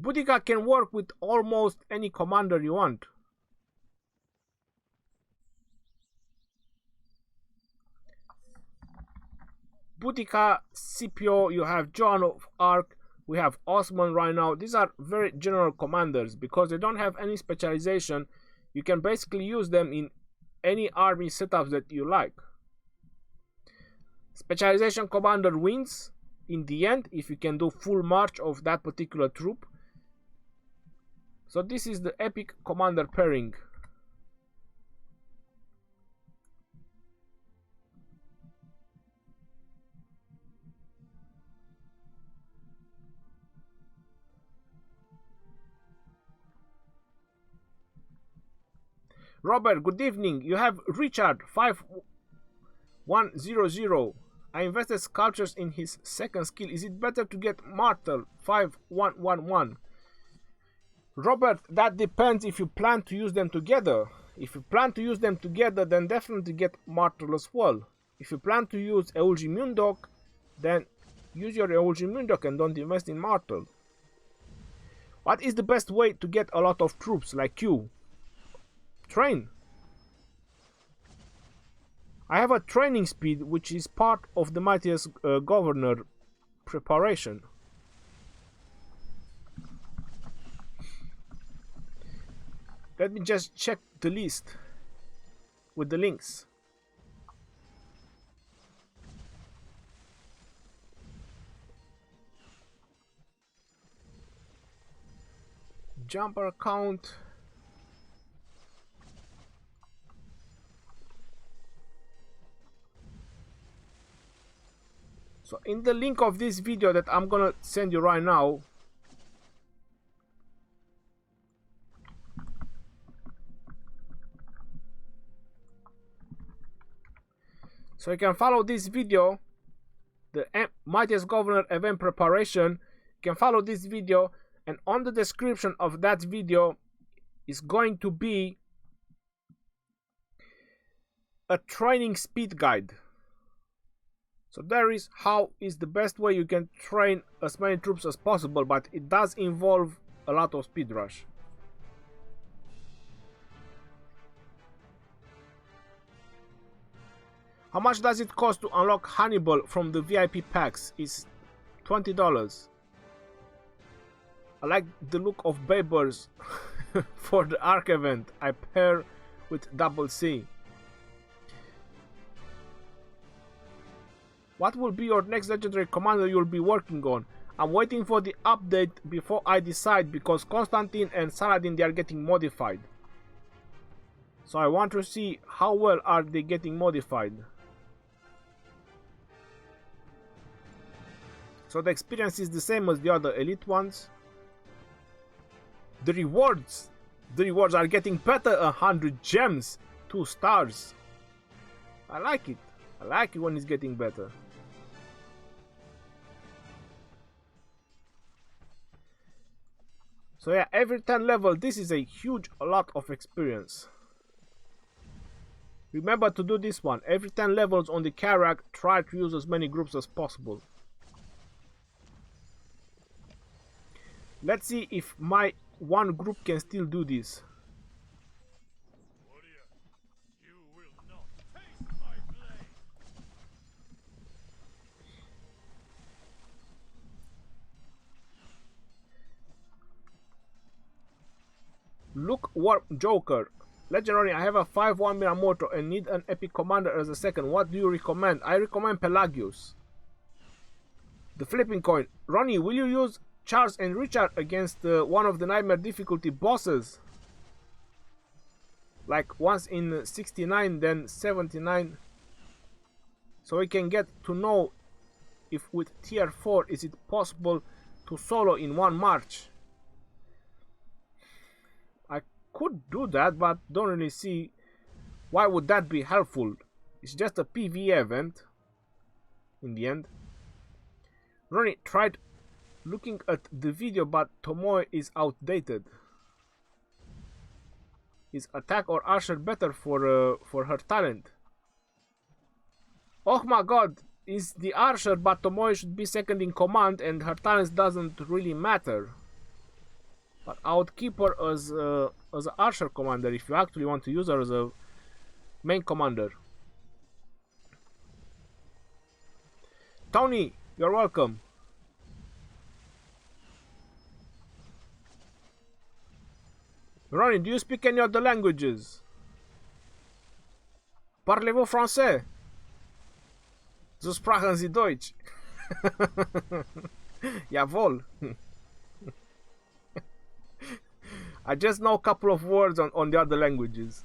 Boudica can work with almost any commander you want. Boudica, Scipio, you have Joan of Arc, we have Osman right now. These are very general commanders because they don't have any specialization. You can basically use them in any army setups that you like. Specialization commander wins in the end if you can do full march of that particular troop. So this is the epic commander pairing. Robert, good evening. You have Richard 5100. I invested sculptures in his second skill. Is it better to get Martyr 5111? Robert, that depends if you plan to use them together. If you plan to use them together, then definitely get Martyr as well. If you plan to use Eugi Mundok, then use your Emulator and don't invest in Martyr. What is the best way to get a lot of troops like you? Train. I have a training speed which is part of the mightiest governor preparation. Let me just check the list with the links. Jumper count. So in the link of this video that I'm gonna send you right now, so you can follow this video, the Mightiest Governor event preparation. You can follow this video, and on the description of that video is going to be a training speed guide. So there is how is the best way you can train as many troops as possible, but it does involve a lot of speed rush. How much does it cost to unlock Hannibal from the VIP packs? It's $20. I like the look of Babers for the Arc event. I pair with Double C. What will be your next legendary commander you'll be working on? I'm waiting for the update before I decide, because Constantine and Saladin, they are getting modified. So I want to see how well are they getting modified. So the experience is the same as the other elite ones. The rewards are getting better. 100 gems, 2 stars. I like it. I like it when it's getting better. So yeah, every 10 level, this is a lot of experience. Remember to do this one. Every 10 levels on the Karuak, try to use as many groups as possible. Let's see if my one group can still do this. You will not taste my blade. Look, Warp Joker. Legendary, I have a 5-1 Minamoto and need an epic commander as a second. What do you recommend? I recommend Pelagius. The flipping coin. Ronnie, will you use Charles and Richard against one of the Nightmare difficulty bosses? Like once in 69, then 79. So we can get to know if with tier 4 is it possible to solo in one march. I could do that, but don't really see why would that be helpful. It's just a PvE event in the end. Ronnie tried looking at the video, but Tomoe is outdated. Is attack or archer better for her talent? Oh my god, is the archer, but Tomoe should be second in command and her talent doesn't really matter. But I would keep her as an archer commander if you actually want to use her as a main commander. Tony, you're welcome. Ronnie, do you speak any other languages? Parlez-vous français? So sprachen Sie Deutsch? Jawohl. I just know a couple of words on the other languages.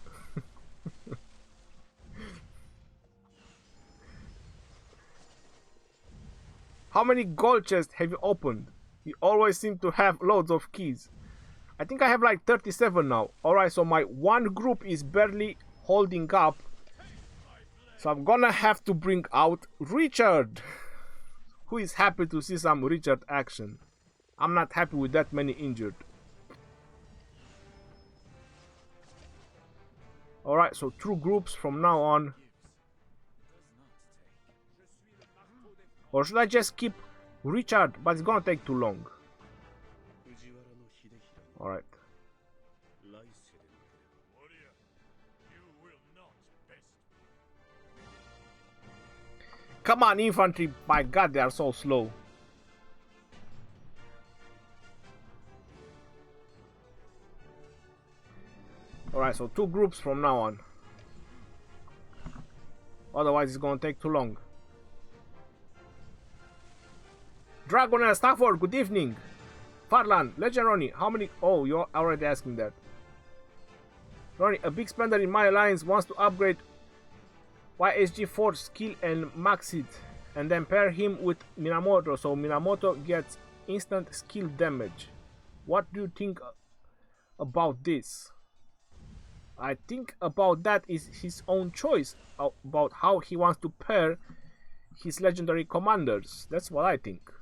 How many gold chests have you opened? You always seem to have loads of keys. I think I have like 37 now. Alright, so my one group is barely holding up. So I'm gonna have to bring out Richard. Who is happy to see some Richard action? I'm not happy with that many injured. Alright, so 2 groups from now on. Or should I just keep Richard, but it's gonna take too long. Alright. Warrior, you will not best. Come on, infantry! My god, they are so slow. Alright, so 2 groups from now on. Otherwise, it's gonna take too long. Dragon and Stafford, good evening. Farlan, Legend Ronnie, how many? Oh, you're already asking that. Ronnie, a big spender in my alliance wants to upgrade YSG 4 skill and max it, and then pair him with Minamoto, so Minamoto gets instant skill damage. What do you think about this? I think about that is his own choice about how he wants to pair his legendary commanders. That's what I think.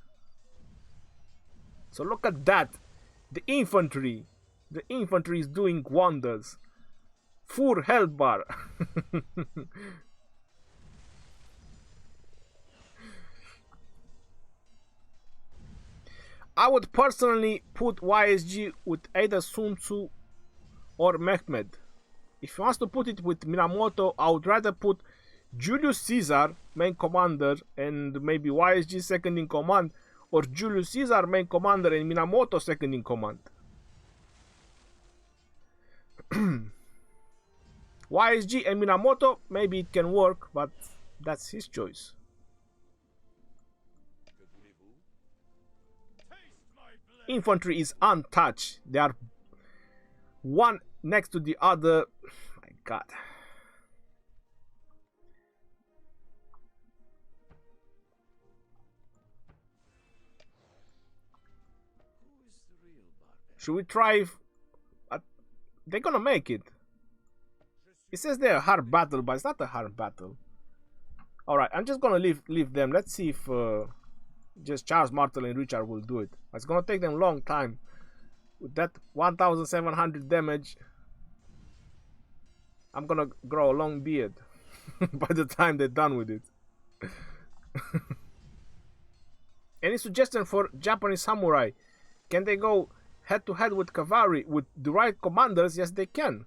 So look at that. The infantry. The infantry is doing wonders. Full health bar. I would personally put YSG with either Sun Tzu or Mehmed. If he wants to put it with Minamoto, I would rather put Julius Caesar, main commander, and maybe YSG second in command, or Julius Caesar, main commander, and Minamoto second in command. YSG and Minamoto, maybe it can work, but that's his choice. Infantry is untouched. They are one next to the other. My god. Should we try? They're gonna make it. It says they're a hard battle, but it's not a hard battle. Alright, I'm just gonna leave them. Let's see if just Charles, Martyr, and Richard will do it. It's gonna take them a long time. With that 1700 damage, I'm gonna grow a long beard by the time they're done with it. Any suggestion for Japanese samurai? Can they go head to head with cavalry with the right commanders? Yes, they can.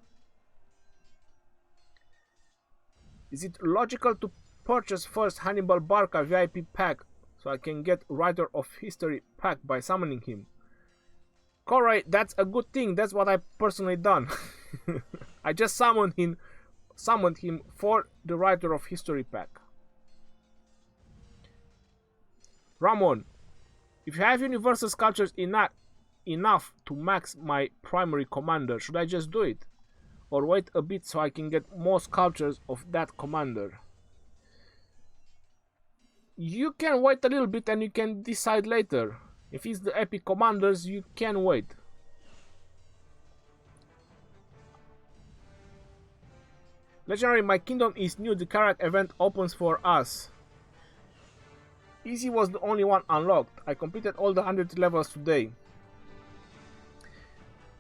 Is it logical to purchase first Hannibal Barca VIP pack so I can get Writer of History pack by summoning him? Corey, that's a good thing. That's what I personally done. I just summoned him for the Writer of History pack. Ramon, if you have universal sculptures enough to max my primary commander, should I just do it? Or wait a bit so I can get more sculptures of that commander? You can wait a little bit and you can decide later. If it's the epic commanders, you can wait. Legendary, my kingdom is new. The Karuak event opens for us. Easy was the only one unlocked. I completed all the 100 levels today.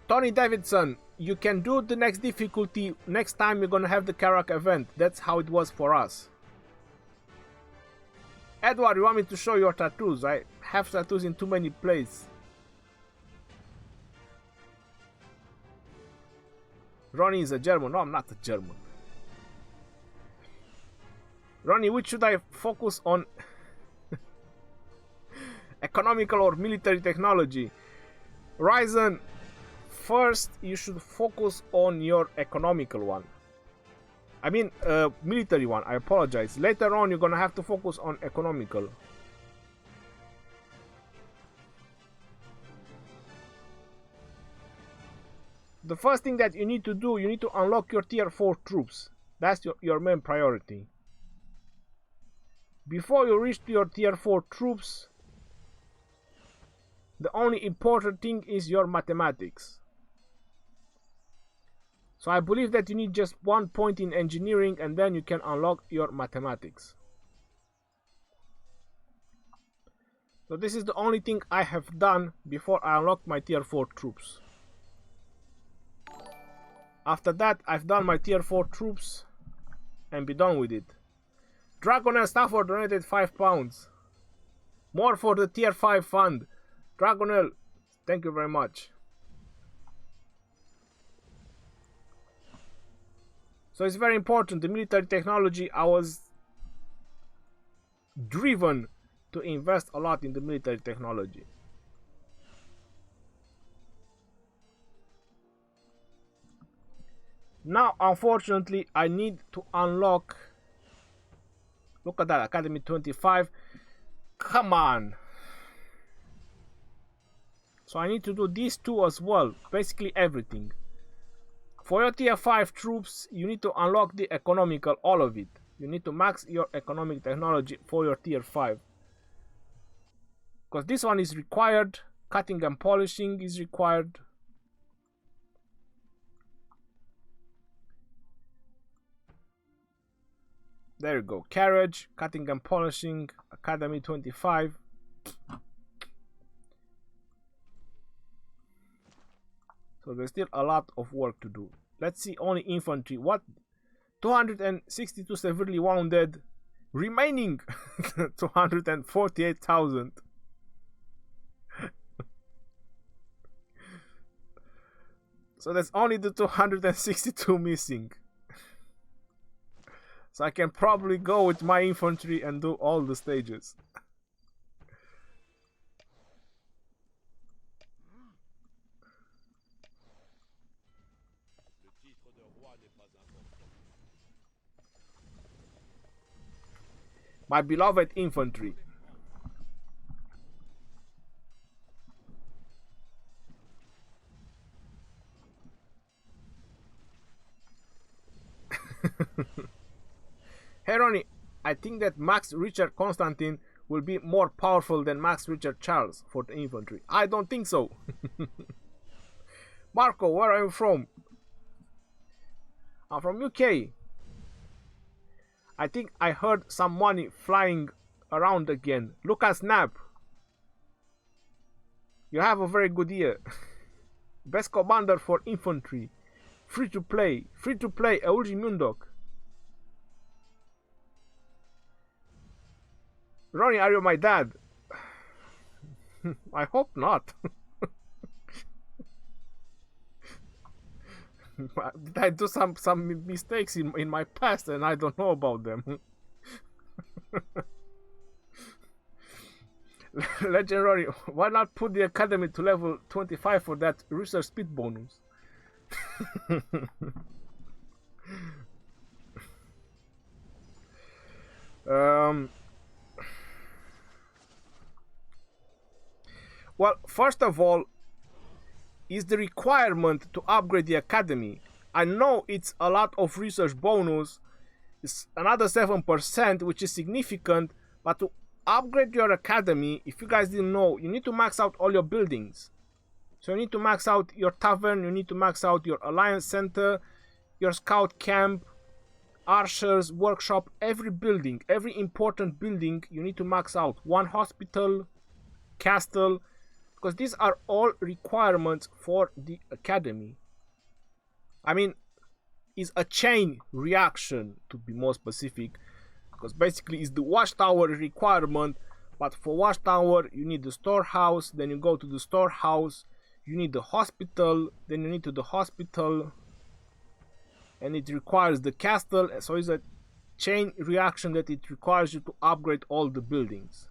Tony Davidson, you can do the next difficulty next time you're gonna have the Karuak event. That's how it was for us. Edward, you want me to show your tattoos? I have tattoos in too many places. Ronnie is a German. No, I'm not a German. Ronnie, which should I focus on? Economical or military technology? Ryzen, first you should focus on your economical one. I mean, military one, I apologize. Later on, you're gonna have to focus on economical. The first thing that you need to do, you need to unlock your tier 4 troops. That's your main priority. Before you reach to your tier 4 troops, the only important thing is your mathematics. So I believe that you need just 1 point in engineering and then you can unlock your mathematics. So this is the only thing I have done before I unlocked my tier 4 troops. After that, I've done my tier 4 troops and be done with it. Dragon and Stafford donated £5. More for the tier 5 fund. Dragonel, thank you very much. So it's very important. The military technology, I was driven to invest a lot in the military technology. Now, unfortunately, I need to unlock. Look at that, Academy 25. Come on. So I need to do these two as well. Basically everything. For your tier 5 troops, you need to unlock the economical, all of it. You need to max your economic technology for your tier 5. Because this one is required. Cutting and polishing is required. There you go. Carriage, cutting and polishing, Academy 25. So there's still a lot of work to do. Let's see only infantry. What? 262 severely wounded. Remaining 248,000. So there's only the 262 missing. So I can probably go with my infantry and do all the stages. My beloved infantry. Hey Ronnie, I think that Max Richard Constantine will be more powerful than Max Richard Charles for the infantry. I don't think so. Marco, where are you from? I'm from UK. I think I heard some money flying around again. Look at Snap. You have a very good year. Best commander for infantry. Free to play. Free to play. Eugi Mundok. Ronnie, are you my dad? I hope not. Did I do some mistakes in my past and I don't know about them? Legendary, why not put the academy to level 25 for that research speed bonus? Well, first of all, is the requirement to upgrade the academy. I know it's a lot of research bonus, it's another 7%, which is significant, but to upgrade your academy, if you guys didn't know, you need to max out all your buildings. So you need to max out your tavern, you need to max out your alliance center, your scout camp, archers, workshop, every building, every important building you need to max out. One hospital, castle, because these are all requirements for the academy. I mean, it's a chain reaction to be more specific, because basically it's the watchtower requirement, but for watchtower you need the storehouse, then you go to the storehouse, you need the hospital, then you need to the hospital, and it requires the castle, so it's a chain reaction that it requires you to upgrade all the buildings.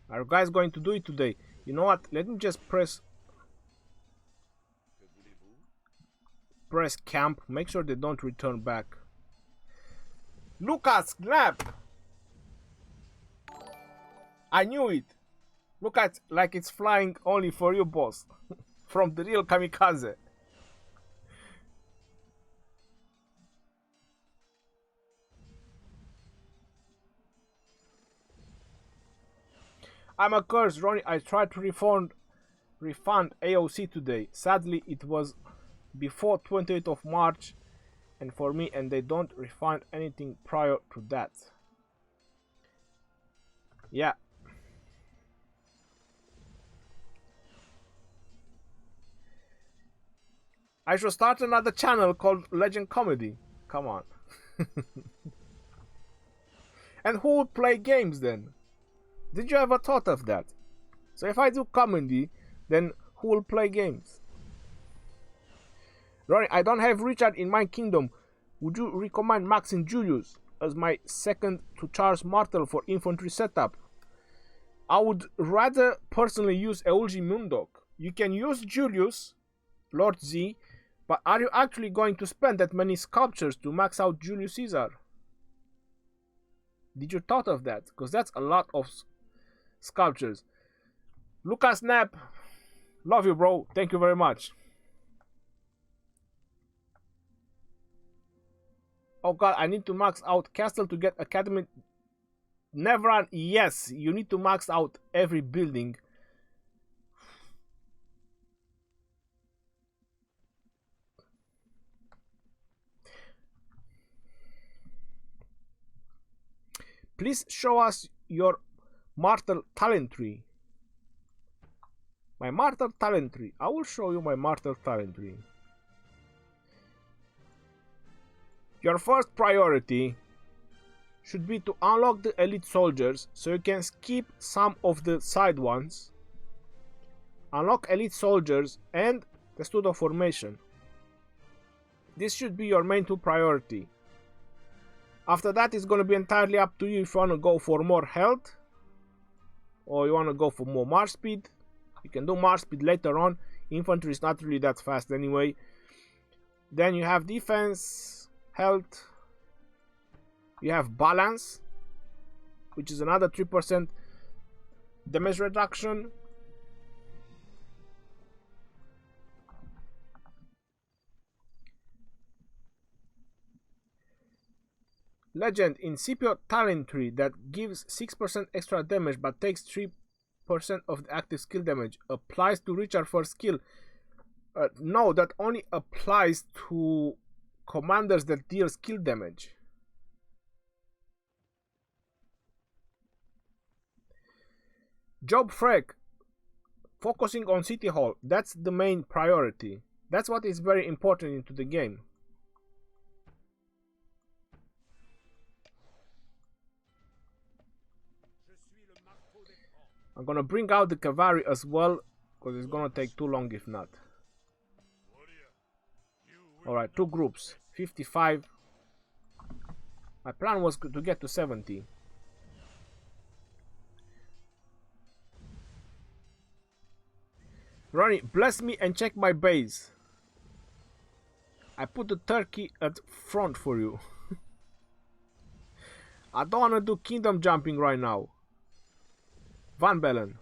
Are you guys going to do it today? You know what? Let me just press camp. Make sure they don't return back. Lucas, snap! I knew it. Look at like it's flying only for you, boss. From the real kamikaze. I'm a curse, Ronnie. I tried to refund AOC today. Sadly, it was before 28th of March, and for me, and they don't refund anything prior to that. Yeah. I should start another channel called Legend Comedy. Come on. And who would play games then? Did you ever thought of that? So if I do comedy, then who will play games? Ronnie, I don't have Richard in my kingdom. Would you recommend Max and Julius as my second to Charles Martyr for infantry setup? I would rather personally use Eulgi Mundok. You can use Julius, Lord Z, but are you actually going to spend that many sculptures to max out Julius Caesar? Did you thought of that? Because that's a lot of sculptures. Lucas Knapp, love you, bro. Thank you very much. Oh god, I need to max out Castle to get Academy. Never run. Yes, you need to max out every building. Please show us your Martyr talent tree. My Martyr talent tree. I will show you my Martyr talent tree. Your first priority should be to unlock the elite soldiers so you can skip some of the side ones. Unlock elite soldiers and the pseudo formation. This should be your main two priority. After that, it's going to be entirely up to you if you want to go for more health or you want to go for more march speed. You can do march speed later on. Infantry is not really that fast anyway. Then you have defense, health. You have balance, which is another 3% damage reduction. Legend, incipient talent tree that gives 6% extra damage but takes 3% of the active skill damage. Applies to Richard first skill. No, that only applies to commanders that deal skill damage. Job Freck, focusing on City Hall. That's the main priority. That's what is very important into the game. I'm gonna bring out the cavalry as well, because it's gonna take too long if not. Alright, two groups, 55. My plan was to get to 70. Ronnie, bless me and check my base. I put the turkey at front for you. I don't wanna do kingdom jumping right now. Van Bellen.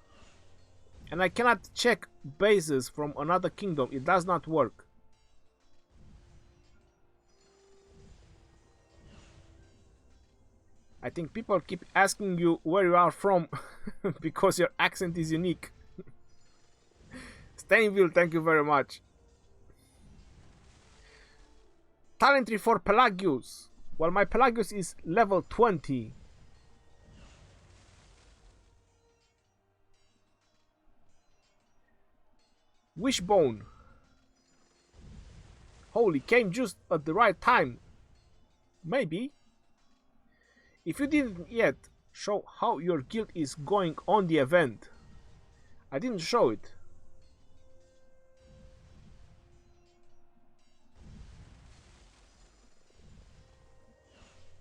And I cannot check bases from another kingdom. It does not work. I think people keep asking you where you are from because your accent is unique. Stainville, thank you very much. Talent tree for Pelagius. Well, my Pelagius is level 20. Wishbone. Holy, came just at the right time. Maybe. If you didn't yet show how your guild is going on the event. I didn't show it.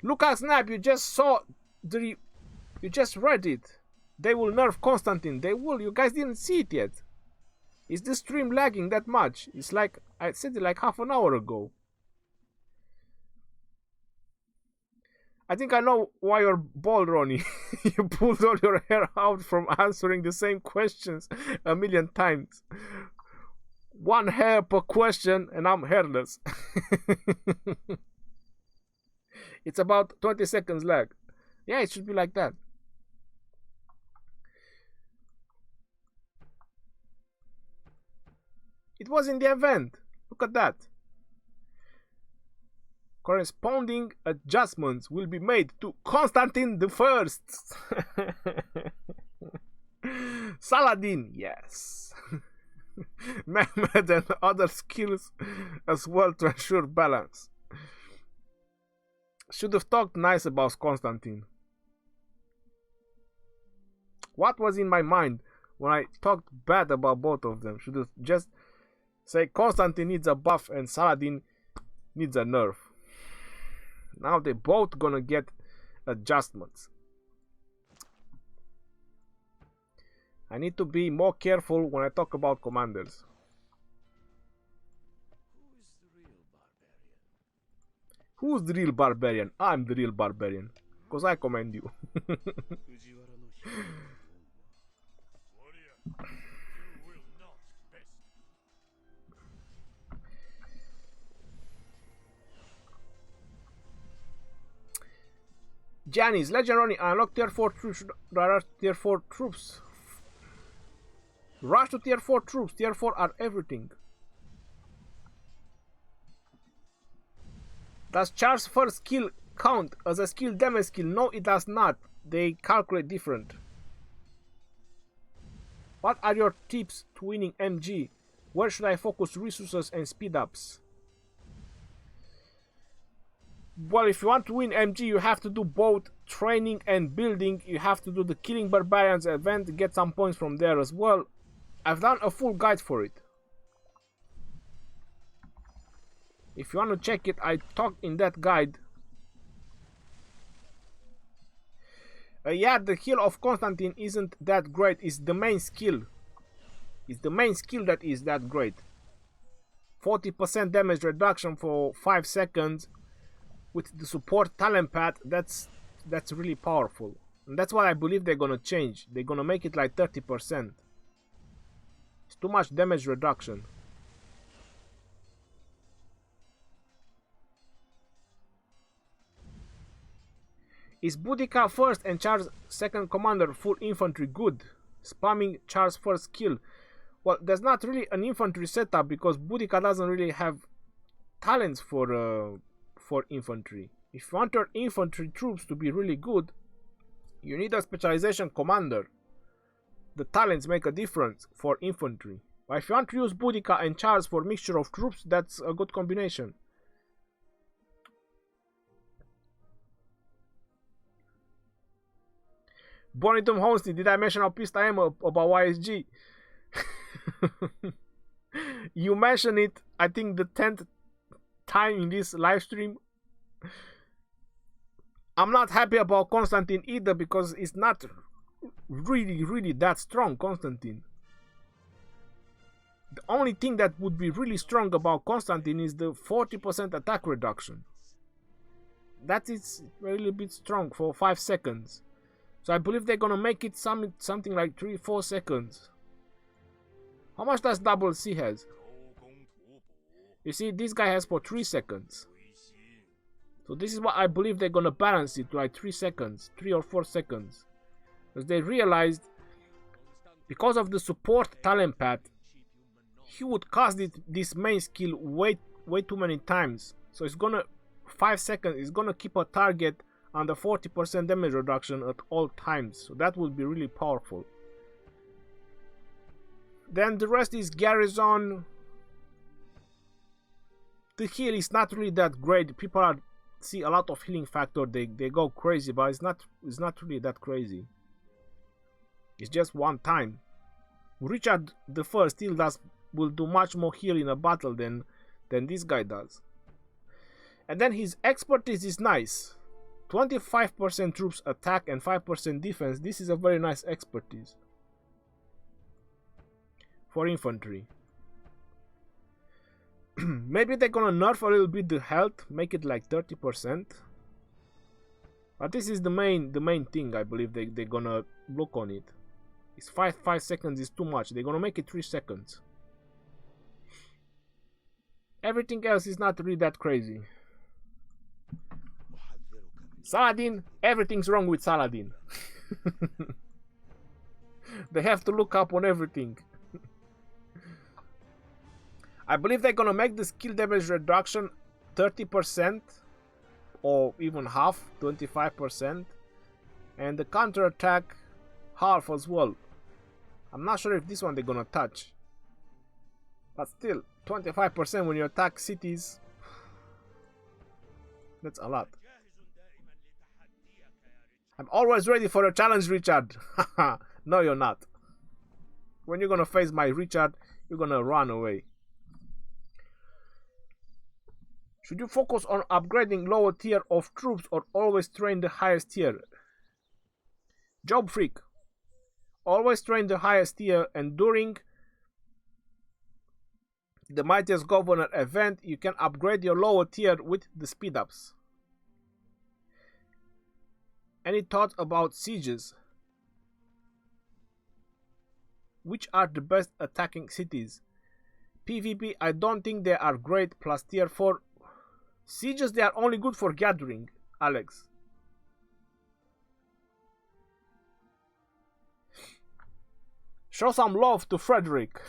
Lucas Knapp, you just saw the... You just read it. They will nerf Constantine. They will. You guys didn't see it yet. Is the stream lagging that much? It's like, I said it like half an hour ago. I think I know why you're bald, Ronnie. You pulled all your hair out from answering the same questions a million times. One hair per question and I'm hairless. It's about 20 seconds lag. Yeah, it should be like that. It was in the event. Look at that. Corresponding adjustments will be made to Constantine the First. Saladin, yes. Mehmed and other skills as well to ensure balance. Should have talked nice about Constantine. What was in my mind when I talked bad about both of them? Should have just say Constantine needs a buff and Saladin needs a nerf. Now they both gonna get adjustments. I need to be more careful when I talk about commanders. Who is the real barbarian? Who's the real barbarian? I'm the real barbarian. Because I command you. Warrior, you will not best. Janice, Legend Ronnie, unlock tier 4 troops. There are tier 4 troops. Rush to tier 4 troops. Tier 4 are everything. Does Char's first skill count as a skill damage skill? No, it does not. They calculate different. What are your tips to winning MG? Where should I focus resources and speed ups? Well, if you want to win MG, you have to do both training and building. You have to do the Killing Barbarians event, get some points from there as well. I've done a full guide for it. If you want to check it, I talked in that guide. Yeah, the heal of Constantine isn't that great. It's the main skill. It's the main skill that is that great. 40% damage reduction for 5 seconds with the support talent pad. That's really powerful. And that's what I believe they're gonna change. They're gonna make it like 30%. It's too much damage reduction. Is Boudica first and Char's second commander full infantry good? Spamming Char's first skill. Well, there's not really an infantry setup because Boudica doesn't really have talents for infantry. If you want your infantry troops to be really good, you need a specialization commander. The talents make a difference for infantry. But if you want to use Boudica and Charles for mixture of troops, that's a good combination. Bonitum Homestead, did I mention how pissed I am about YSG? You mentioned it, I think the 10th time in this live stream. I'm not happy about Constantine either because it's not really that strong, Constantine. The only thing that would be really strong about Constantine is the 40% attack reduction. That is a little bit strong for 5 seconds. So I believe they're gonna make it something like 3-4 seconds. How much does double C has? You see, this guy has for 3 seconds. So this is what I believe they're gonna balance it to like 3 seconds, 3 or 4 seconds. Because they realized, because of the support talent pad, he would cast this main skill way too many times. So it's gonna 5 seconds. It's gonna keep a target under 40% damage reduction at all times. So that would be really powerful. Then the rest is Garrison. The heal is not really that great. People see a lot of healing factor. They go crazy, but it's not really that crazy. It's just one time. Richard the First still will do much more heal in a battle than this guy does. And then his expertise is nice. 25% troops attack and 5% defense. This is a very nice expertise for infantry. Maybe they're gonna nerf a little bit the health, make it like 30%. But this is the main thing. I believe they're gonna look on it. It's 5 seconds is too much. They're gonna make it 3 seconds. Everything else is not really that crazy. Saladin, everything's wrong with Saladin. They have to look up on everything. I believe they're gonna make the skill damage reduction 30% or even half, 25%, and the counter attack half as well. I'm not sure if this one they're gonna touch. But still, 25% when you attack cities, that's a lot. I'm always ready for a challenge, Richard. Haha, no you're not. When you're gonna face my Richard, you're gonna run away. Should you focus on upgrading lower tier of troops or always train the highest tier? Job Freak. Always train the highest tier, and during the Mightiest Governor event you can upgrade your lower tier with the speed ups. Any thoughts about sieges? Which are the best attacking cities? PvP, I don't think they are great, plus tier 4 sieges, they are only good for gathering, Alex. Show some love to Frederick.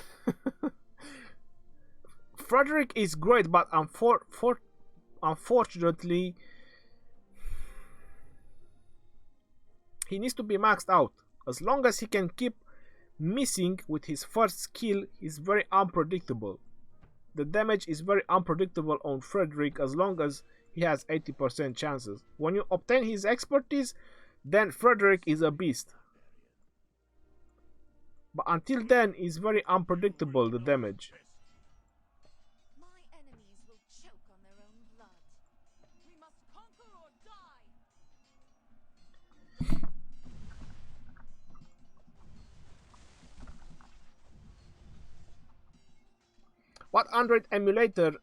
Frederick is great, but unfortunately he needs to be maxed out. As long as he can keep missing with his first skill, he's very unpredictable. The damage is very unpredictable on Frederick as long as he has 80% chances. When you obtain his expertise, then Frederick is a beast. But until then, it's very unpredictable, the damage. My enemies will choke on their own blood. We must conquer or die. What Android emulator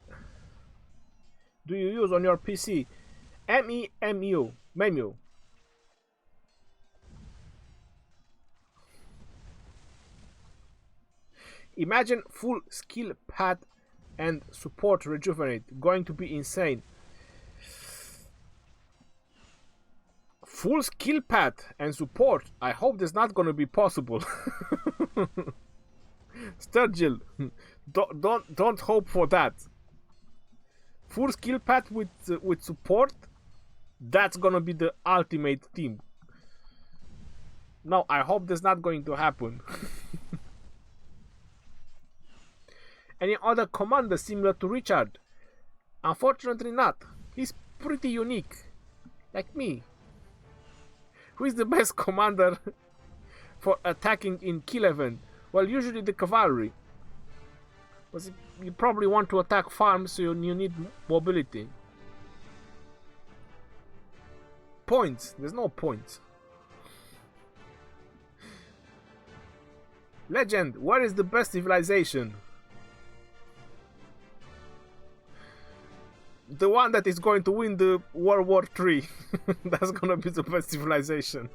do you use on your PC? MEMU. Imagine full skill pad and support rejuvenate. Going to be insane. Full skill pad and support. I hope that's not gonna be possible. Sturgill, don't hope for that. Full skill pad with support, that's gonna be the ultimate team. No, I hope that's not going to happen. Any other commander similar to Richard? Unfortunately not. He's pretty unique, like me. Who is the best commander for attacking in kill event? Well, usually the cavalry. Because you probably want to attack farms, so you need mobility. Points. There's no points. Legend. Where is the best civilization? The one that is going to win the World War III. That's gonna be the best civilization.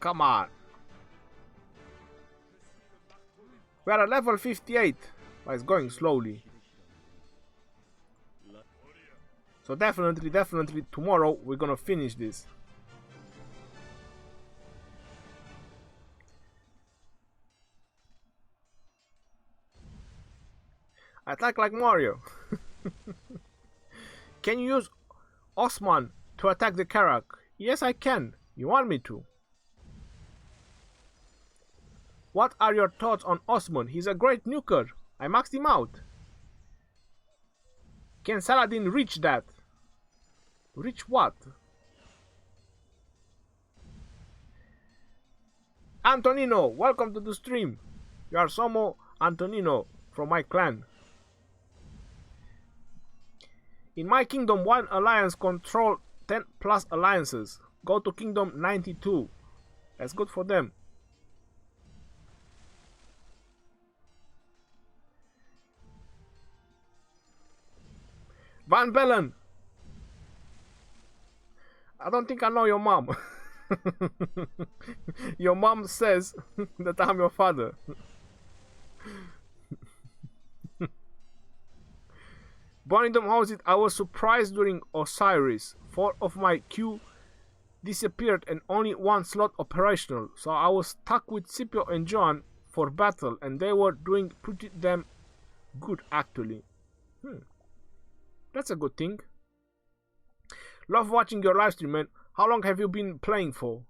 Come on. We are at level 58. But it's going slowly. So definitely tomorrow we're gonna finish this. Attack like Mario. Can you use Osman to attack the Karuak? Yes, I can. You want me to? What are your thoughts on Osman? He's a great nuker. I maxed him out. Can Saladin reach that? Reach what? Antonino, welcome to the stream. You are Somo Antonino from my clan. In my kingdom, one alliance control 10 plus alliances. Go to kingdom 92. That's good for them. Van Bellen. I don't think I know your mom. Your mom says that I'm your father. Bonidom, how is it? I was surprised during Osiris. 4 of my queue disappeared and only 1 slot operational. So I was stuck with Scipio and John for battle, and they were doing pretty damn good actually. That's a good thing. Love watching your live stream, man. How long have you been playing for?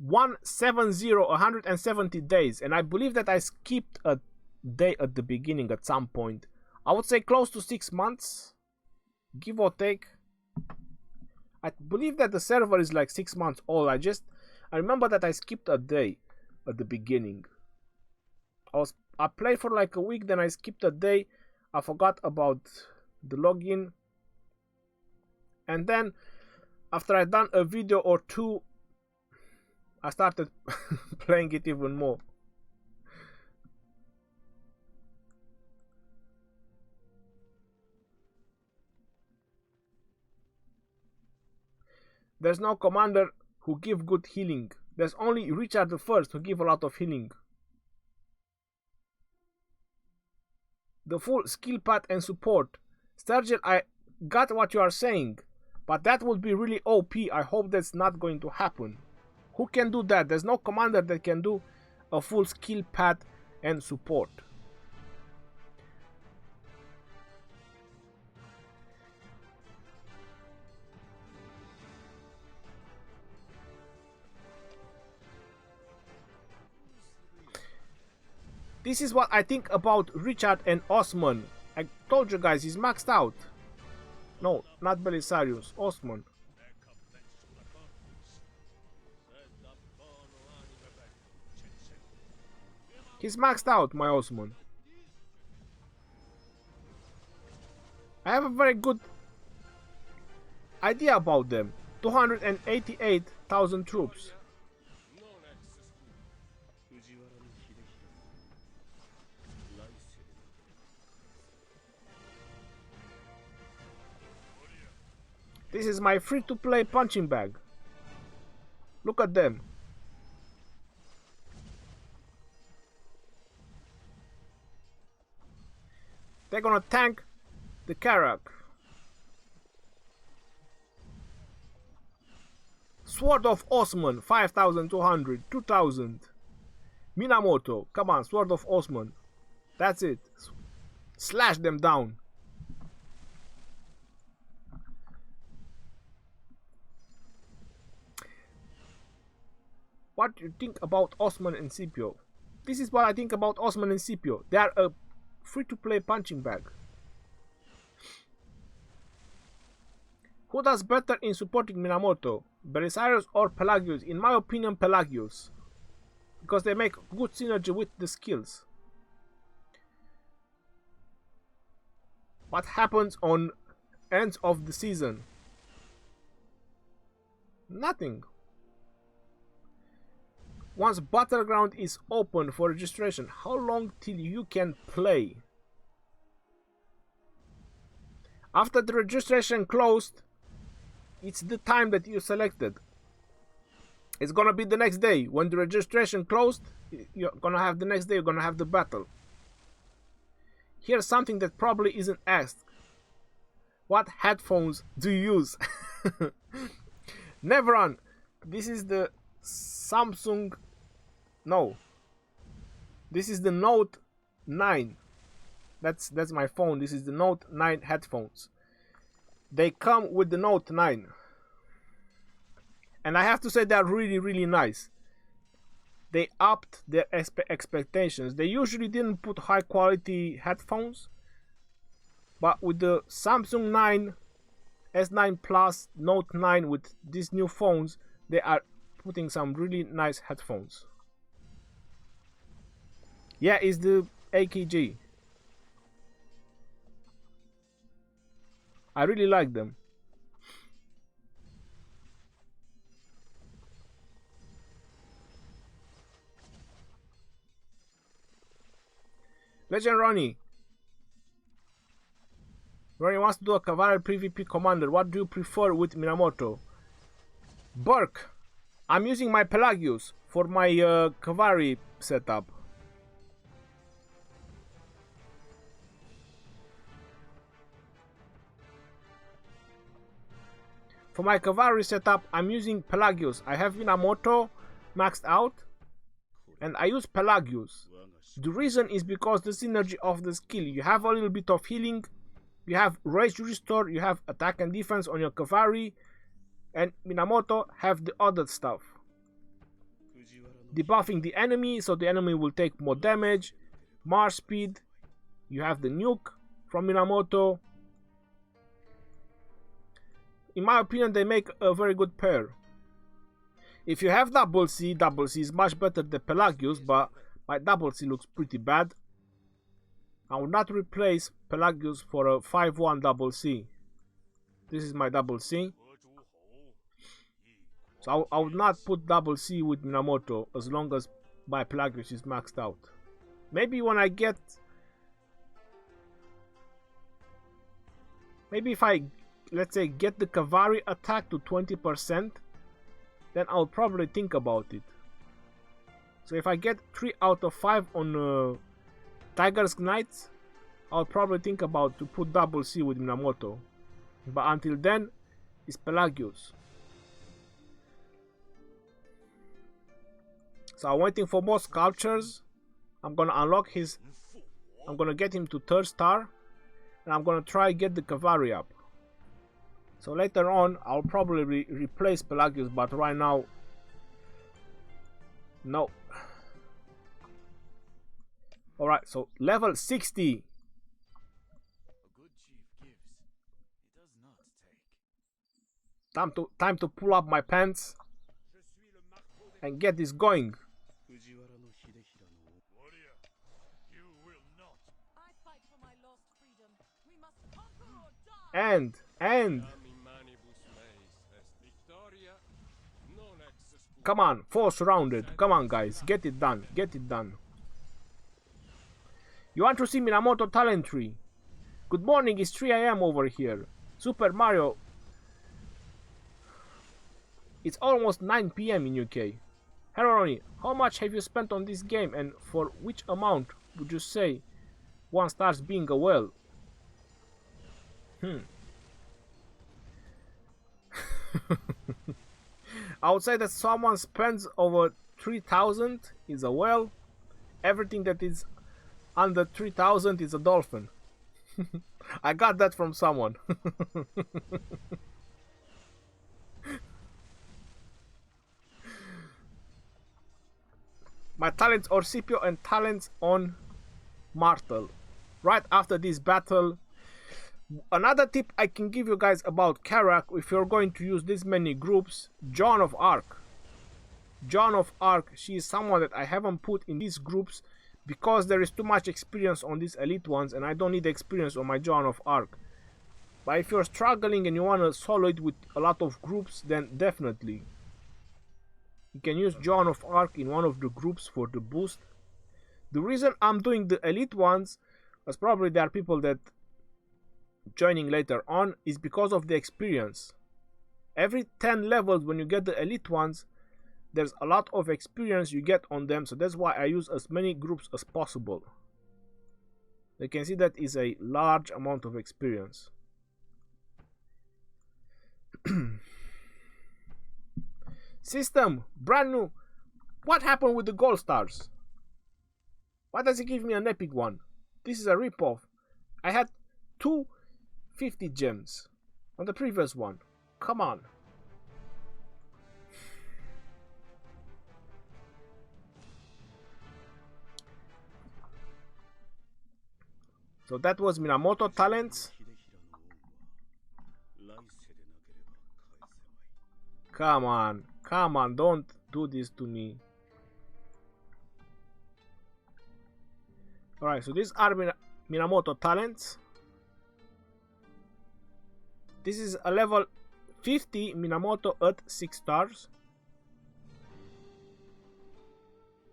$170 days, and I believe that I skipped a day at the beginning at some point. I would say close to 6 months, give or take. I believe that the server is like 6 months old. I remember that I skipped a day at the beginning. I played for like a week, then I skipped a day. I forgot about the login, and then after I done a video or two, I started playing it even more. There's no commander who give good healing. There's only Richard the First who give a lot of healing. The full skill path and support. Sturgeon, I got what you are saying, but that would be really OP. I hope that's not going to happen. Who can do that? There's no commander that can do a full skill path and support. This is what I think about Richard and Osman. I told you guys, he's maxed out. No, not Belisarius, Osman. He's maxed out, my Osman. I have a very good idea about them. 288,000 troops. This is my free-to-play punching bag. Look at them. They're gonna tank the Karuak. Sword of Osman, 5,200, 2,000. Minamoto, come on, Sword of Osman. That's it. Slash them down. What do you think about Osman and Scipio? This is what I think about Osman and Scipio. They are a free-to-play punching bag. Who does better in supporting Minamoto? Belisarius or Pelagius? In my opinion, Pelagius. Because they make good synergy with the skills. What happens on ends of the season? Nothing. Once Battleground is open for registration, how long till you can play? After the registration closed, it's the time that you selected. It's gonna be the next day. When the registration closed, you're gonna have the next day, you're gonna have the battle. Here's something that probably isn't asked. What headphones do you use? Never on. This is the Samsung. No. This is the Note 9. That's my phone. This is the Note 9 headphones. They come with the Note 9. And I have to say they're really, really nice. They upped their expectations. They usually didn't put high quality headphones. But with the Samsung 9, S9 Plus, Note 9 with these new phones, they are putting some really nice headphones. Yeah, it's the AKG. I really like them. Legend Ronnie. Ronnie wants to do a cavalry PvP commander. What do you prefer with Minamoto? Burke. I'm using my Pelagius for my cavalry setup. For my cavalry setup, I'm using Pelagius. I have Minamoto maxed out, and I use Pelagius. The reason is because the synergy of the skill. You have a little bit of healing, you have rage restore, you have attack and defense on your cavalry, and Minamoto have the other stuff. Debuffing the enemy, so the enemy will take more damage, march speed, you have the nuke from Minamoto. In my opinion, they make a very good pair. If you have double C is much better than Pelagius, but my double C looks pretty bad. I would not replace Pelagius for a 5-1 double C. This is my double C. So I would not put double C with Minamoto as long as my Pelagius is maxed out. Maybe when I get... Maybe if I, let's say, get the cavalry attack to 20%, then I'll probably think about it. So if I get 3 out of 5 on Tiger's Knights, I'll probably think about to put double C with Minamoto. But until then, it's Pelagius. So I'm waiting for more sculptures. I'm gonna unlock his... I'm gonna get him to 3rd star. And I'm gonna try get the cavalry up. So later on, I'll probably replace Pelagius, but right now... No. Alright, so level 60. A good chief gives, he does not take. Time to pull up my pants and get this going. Warrior, you will not. I fight for my lost freedom. We must conquer or die. And come on, 4 surrounded. Come on, guys, get it done. Get it done. You want to see Minamoto talent tree? Good morning, it's 3 AM over here. Super Mario. It's almost 9 PM in UK. Hello Ronnie, how much have you spent on this game and for which amount would you say one starts being a whale? I would say that someone spends over 3,000 is a whale. Everything that is under 3,000 is a dolphin. I got that from someone. My talents on Scipio and talents on Martyr. Right after this battle. Another tip I can give you guys about Karuak, if you're going to use this many groups, Joan of Arc. Joan of Arc, she is someone that I haven't put in these groups because there is too much experience on these elite ones and I don't need experience on my Joan of Arc. But if you're struggling and you want to solo it with a lot of groups, then definitely. You can use Joan of Arc in one of the groups for the boost. The reason I'm doing the elite ones, as probably there are people that joining later on, is because of the experience. Every 10 levels when you get the elite ones, there's a lot of experience you get on them, so that's why I use as many groups as possible. You can see that is a large amount of experience. System, brand new. What happened with the gold stars? Why does it give me an epic one? This is a ripoff. I had 250 gems on the previous one. Come on. So that was Minamoto talents. Come on, don't do this to me. Alright, so these are Minamoto talents. This is a level 50 Minamoto at 6 stars.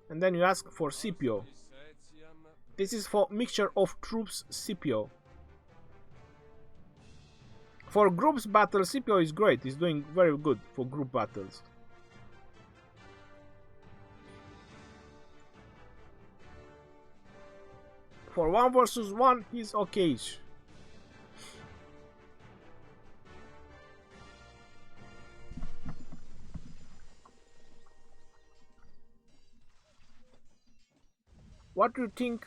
And then you ask for Scipio. This is for mixture of troops Scipio. For groups battle, Scipio is great. He's doing very good for group battles. For 1 versus 1, he's okay-ish. what do you think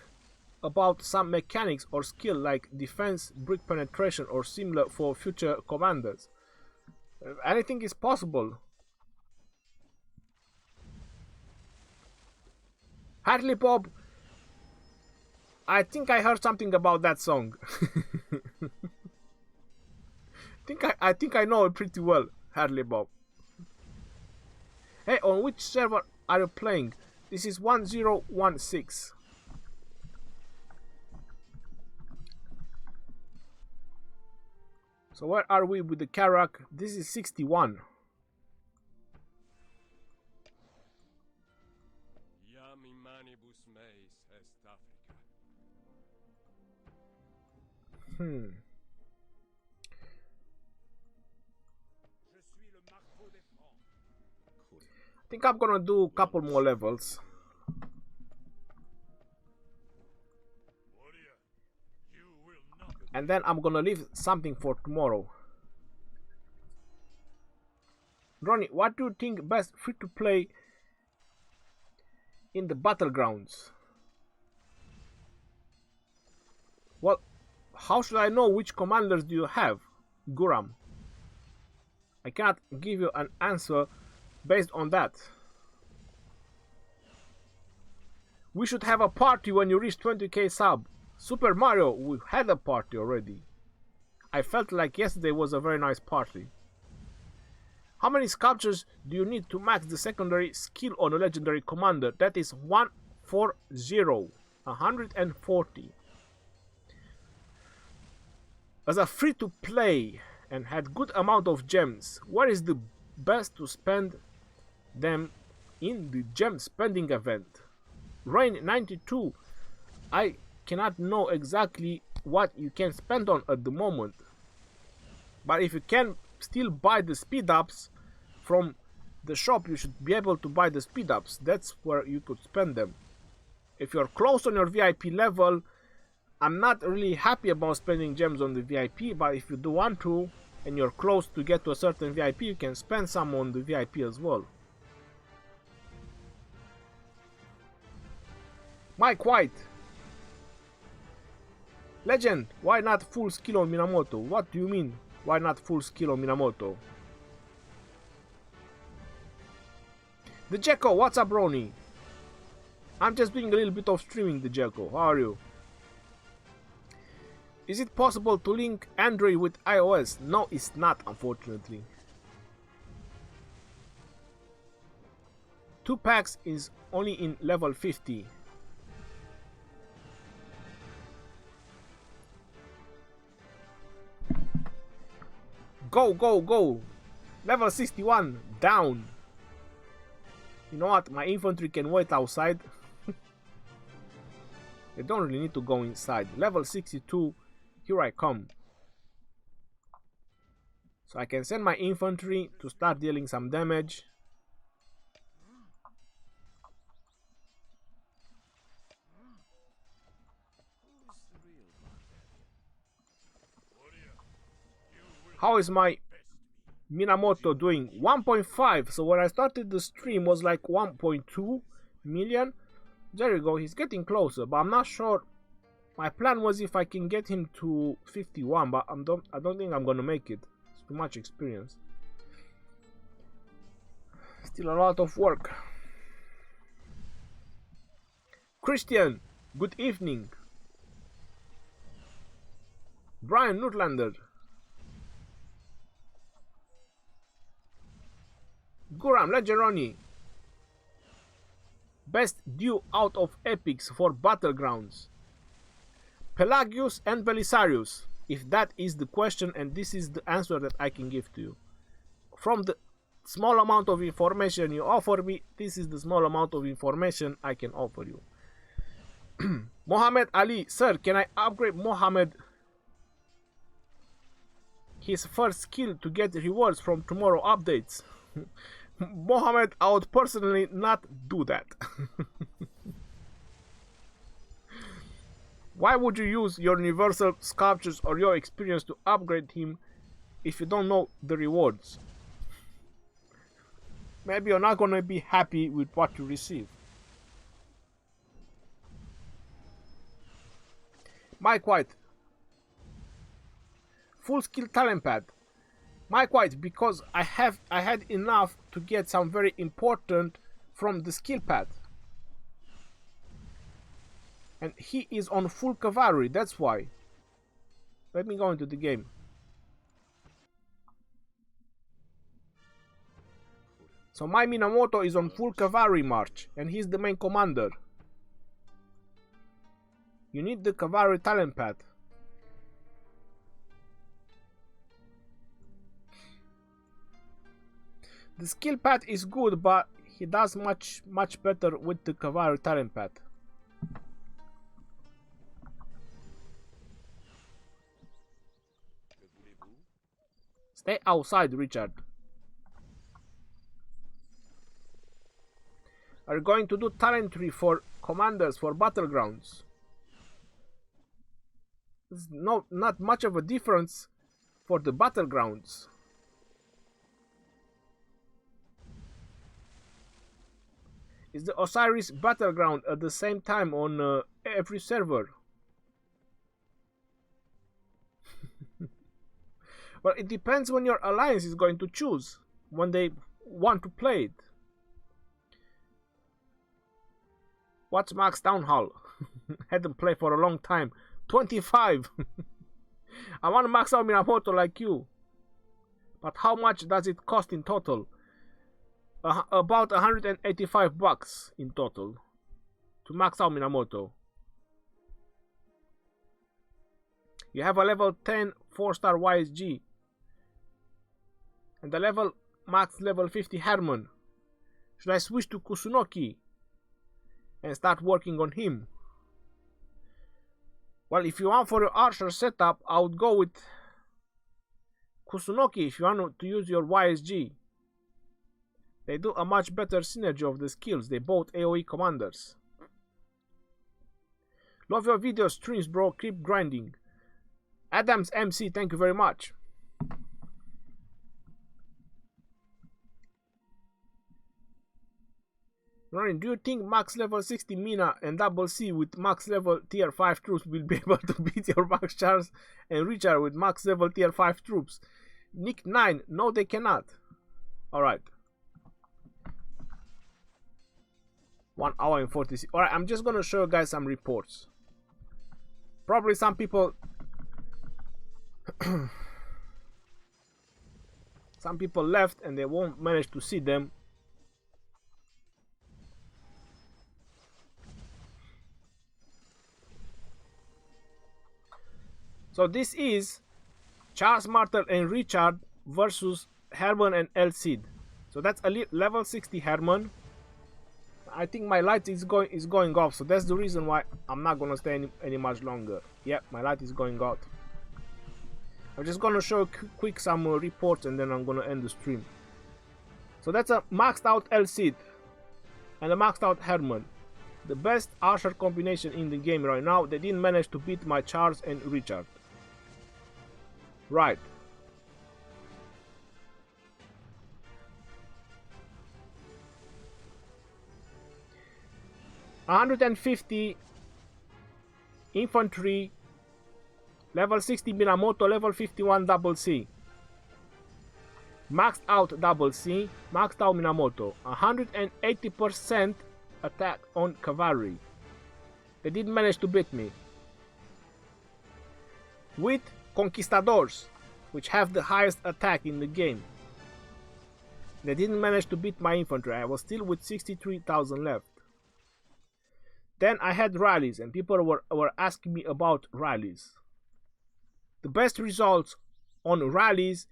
about some mechanics or skill like defense, brick penetration or similar for future commanders? Anything is possible. Hartley Bob, I think I heard something about that song. I think I know it pretty well, Hartley Bob. Hey, on which server are you playing? This is 1016. So where are we with the Karuak? This is 61. I think I'm gonna do a couple more levels. And then I'm gonna leave something for tomorrow. Ronnie, what do you think best free to play in the Battlegrounds? Well, how should I know which commanders do you have, Guram? I cannot give you an answer based on that. We should have a party when you reach 20k sub. Super Mario, we had a party already. I felt like yesterday was a very nice party. How many sculptures do you need to max the secondary skill on a legendary commander? That is 140. 140. As a free to play and had good amount of gems, where is the best to spend them in the gem spending event? Rain 92. I cannot know exactly what you can spend on at the moment, but if you can still buy the speed ups from the shop, you should be able to buy the speed ups. That's where you could spend them. If you're close on your VIP level, I'm not really happy about spending gems on the VIP, but if you do want to and you're close to get to a certain VIP, you can spend some on the VIP as well. Mike White, Legend, why not full skill on Minamoto? What do you mean, why not full skill on Minamoto? The Jekko, what's up, Ronnie? I'm just doing a little bit of streaming, the Jekko. How are you? Is it possible to link Android with iOS? No, it's not, unfortunately. 2 packs is only in level 50. Go, go, go! Level 61, down. You know what? My infantry can wait outside. They don't really need to go inside. Level 62, here I come. So I can send my infantry to start dealing some damage. How is my Minamoto doing? 1.5. So when I started the stream was like 1.2 million. There you go, he's getting closer, but I'm not sure. My plan was if I can get him to 51, but I don't think I'm gonna make it. It's too much experience. Still a lot of work. Christian, good evening. Brian Nutlander. Guram Legeroni. Best due out of epics for Battlegrounds. Pelagius and Belisarius, if that is the question, and this is the answer that I can give to you. From the small amount of information you offer me, this is the small amount of information I can offer you. Mohammed Ali, sir, can I upgrade Mohammed his first skill to get rewards from tomorrow updates? Mohammed, I would personally not do that. Why would you use your universal sculptures or your experience to upgrade him if you don't know the rewards? Maybe you're not gonna be happy with what you receive. Mike White. Full skill talent pad. Mike White, because I had enough to get some very important from the skill pad. And he is on full cavalry, that's why. Let me go into the game. So my Minamoto is on full cavalry march, and he's the main commander. You need the cavalry talent pad. The skill pad is good, but he does much better with the cavalry talent pad. Stay outside, Richard. Are you going to do talent tree for commanders for Battlegrounds? There's not much of a difference for the Battlegrounds. Is the Osiris Battleground at the same time on every server? Well, it depends when your alliance is going to choose, when they want to play it. What's Max Town Hall? Hadn't played for a long time. 25! I want to max out Minamoto like you. But how much does it cost in total? About 185 bucks in total to max out Minamoto. You have a level 10 4-star YSG and a max level 50 Herman. Should I switch to Kusunoki and start working on him? Well, if you want for your archer setup, I would go with Kusunoki if you want to use your YSG. They do a much better synergy of the skills. They both AoE commanders. Love your video streams, bro. Keep grinding. Adams MC, thank you very much. Ronin, do you think max level 60 Mina and double C with max level tier 5 troops will be able to beat your Max Charles and Richard with max level tier 5 troops? Nick 9, no they cannot. Alright. 1 hour and 46. Alright, I'm just gonna show you guys some reports. Probably some people some people left and they won't manage to see them. So this is Charles, Martyr and Richard versus Herman and El Cid. So that's a level 60 Herman. I think my light is going off, so that's the reason why I'm not gonna stay any much longer. Yep, my light is going out. I'm just gonna show quick some reports and then I'm gonna end the stream. So that's a maxed out El Cid and a maxed out Herman. The best archer combination in the game right now. They didn't manage to beat my Charles and Richard. Right. $150 infantry, level 60 Minamoto, level 51 double C. Maxed out double C, maxed out Minamoto. 180% attack on cavalry. They didn't manage to beat me. With Conquistadors, which have the highest attack in the game. They didn't manage to beat my infantry. I was still with 63,000 left. Then I had rallies, and people were asking me about rallies. The best results on rallies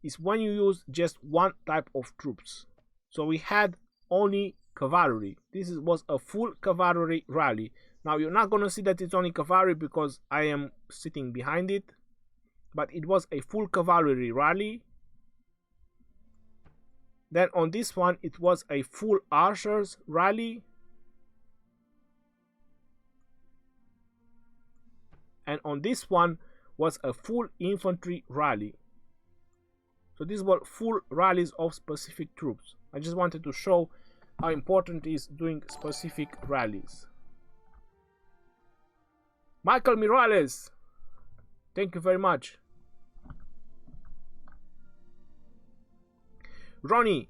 is when you use just one type of troops. So we had only cavalry. This was a full cavalry rally. Now you're not gonna see that it's only cavalry because I am sitting behind it, but it was a full cavalry rally. Then on this one it was a full archers rally. And on this one was a full infantry rally. So these were full rallies of specific troops. I just wanted to show how important it is doing specific rallies. Michael Morales, thank you very much. Ronnie,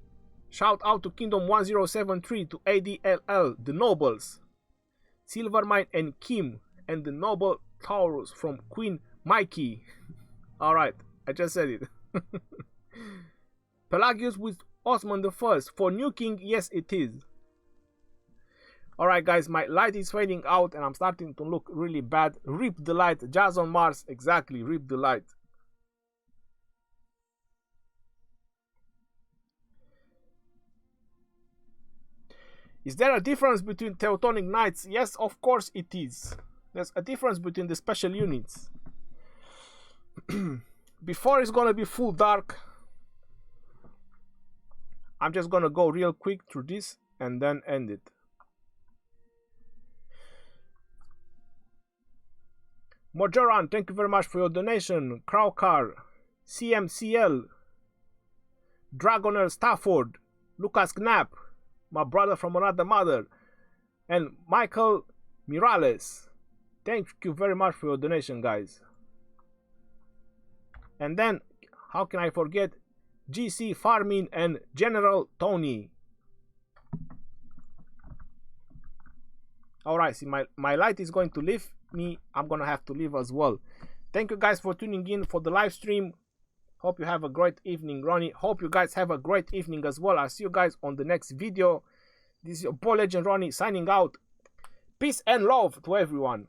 shout out to Kingdom 1073, to ADLL, the Nobles, Silvermine and Kim, and the Noble Taurus from Queen Mikey. Alright, I just said it. Pelagius with Osman the First. For New King, yes it is. Alright guys, my light is fading out and I'm starting to look really bad. Rip the light. Jazz on Mars, exactly, rip the light. Is there a difference between Teutonic Knights? Yes, of course it is. There's a difference between the special units. Before it's gonna be full dark, I'm just gonna go real quick through this and then end it. Mojoran, thank you very much for your donation. Crowcar, CMCL, Dragoner Stafford, Lucas Knapp, my brother from another mother, and Michael Morales. Thank you very much for your donation, guys. And then, how can I forget GC Farmin and General Tony. Alright, see, my light is going to leave me. I'm gonna have to leave as well. Thank you guys for tuning in for the live stream. Hope you have a great evening, Ronnie. Hope you guys have a great evening as well. I'll see you guys on the next video. This is your boy Legend Ronnie signing out. Peace and love to everyone.